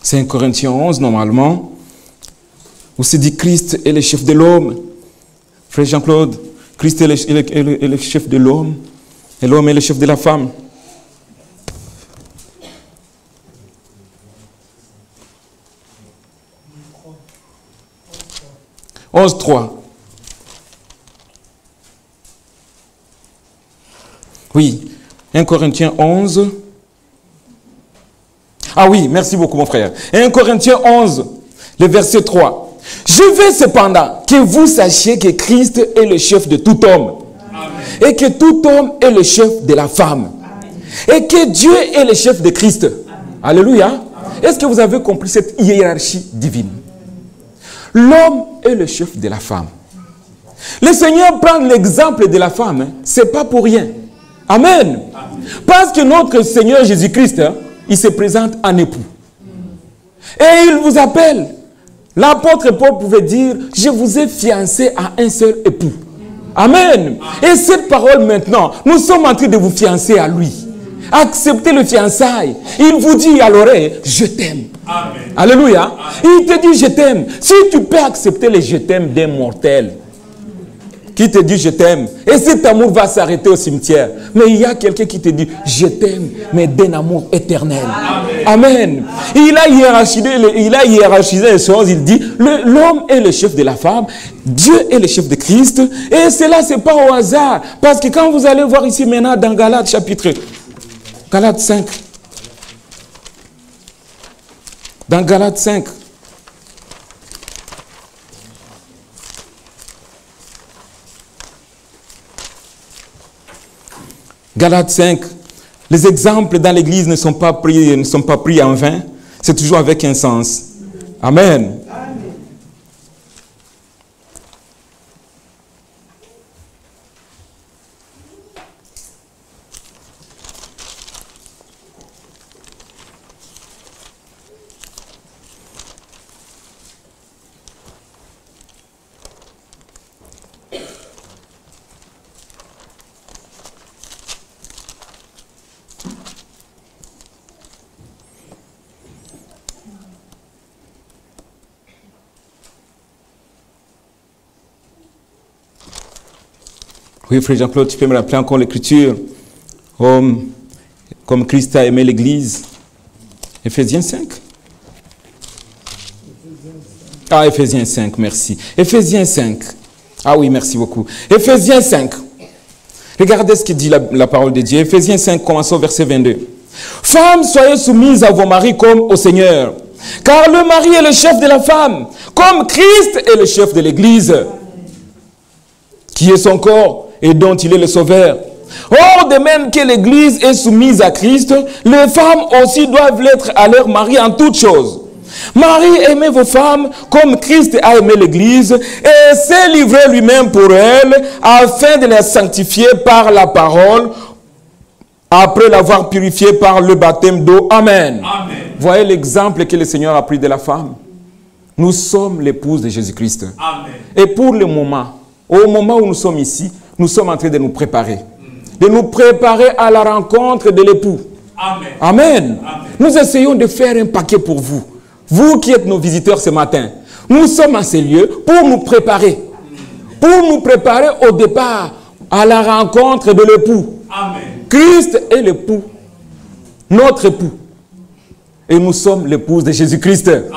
C'est 1 Corinthiens 11, normalement, où c'est dit Christ est le chef de l'homme. Frère Jean-Claude, Christ est le chef de l'homme, et l'homme est le chef de la femme. « 11.3 » Oui, 1 Corinthiens 11. Ah oui, merci beaucoup mon frère. 1 Corinthiens 11, le verset 3. « Je veux cependant que vous sachiez que Christ est le chef de tout homme. Amen. Et que tout homme est le chef de la femme. Amen. Et que Dieu est le chef de Christ. » Alléluia. Est-ce que vous avez compris cette hiérarchie divine? L'homme est le chef de la femme. Le Seigneur prend l'exemple de la femme. Ce n'est pas pour rien. Amen. Parce que notre Seigneur Jésus-Christ, il se présente en époux. Et il vous appelle. L'apôtre Paul pouvait dire, je vous ai fiancé à un seul époux. Amen. Et cette parole maintenant, nous sommes en train de vous fiancer à lui. Acceptez le fiançailles. Il vous dit à l'oreille, je t'aime. Alléluia. Amen. Il te dit, je t'aime. Si tu peux accepter le je t'aime d'un mortel, qui te dit je t'aime, et cet amour va s'arrêter au cimetière. Mais il y a quelqu'un qui te dit je t'aime, mais d'un amour éternel. Amen. Amen. Il a hiérarchisé les choses. Il dit l'homme est le chef de la femme, Dieu est le chef de Christ. Et cela, ce n'est pas au hasard. Parce que quand vous allez voir ici maintenant dans Galates chapitre Galates 5. Dans Galates 5. Galates 5, les exemples dans l'église ne sont pas pris en vain, c'est toujours avec un sens. Amen. Amen. Oui, frère Jean-Claude, tu peux me rappeler encore l'écriture. Comme Christ a aimé l'Église. Éphésiens 5. Ah, Éphésiens 5, merci. Éphésiens 5. Ah oui, merci beaucoup. Éphésiens 5. Regardez ce que dit la parole de Dieu. Éphésiens 5, commençons au verset 22. Femmes, soyez soumises à vos maris comme au Seigneur. Car le mari est le chef de la femme, comme Christ est le chef de l'Église, qui est son corps et dont il est le sauveur. Or, de même que l'Église est soumise à Christ, les femmes aussi doivent l'être à leur mari en toutes choses. Marie, aimez vos femmes comme Christ a aimé l'Église et s'est livré lui-même pour elle afin de la sanctifier par la parole après l'avoir purifiée par le baptême d'eau. Amen. Amen. Voyez l'exemple que le Seigneur a pris de la femme. Nous sommes l'épouse de Jésus-Christ. Amen. Et pour le moment, au moment où nous sommes ici, nous sommes en train de nous préparer. de nous préparer à la rencontre de l'époux. Amen. Amen. Amen. Nous essayons de faire un paquet pour vous. Vous qui êtes nos visiteurs ce matin. Nous sommes à ces lieux pour nous préparer. Pour nous préparer au départ à la rencontre de l'époux. Amen. Christ est l'époux. Notre époux. Et nous sommes l'épouse de Jésus-Christ. Amen.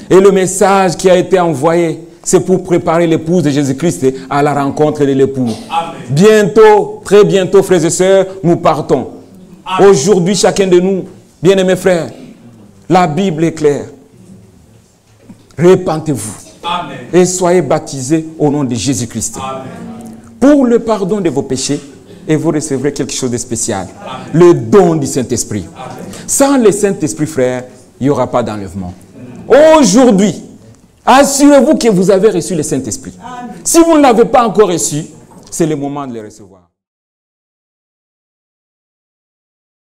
Et le message qui a été envoyé, c'est pour préparer l'épouse de Jésus-Christ à la rencontre de l'époux. Amen. Bientôt, très bientôt, frères et sœurs, nous partons. Amen. Aujourd'hui, chacun de nous, bien-aimés frères, la Bible est claire. Repentez-vous Amen. et soyez baptisés au nom de Jésus-Christ Amen. pour le pardon de vos péchés et vous recevrez quelque chose de spécial. Amen. Le don du Saint-Esprit. Amen. Sans le Saint-Esprit, frères, il n'y aura pas d'enlèvement. Aujourd'hui, assurez-vous que vous avez reçu le Saint-Esprit. Si vous ne l'avez pas encore reçu, c'est le moment de le recevoir.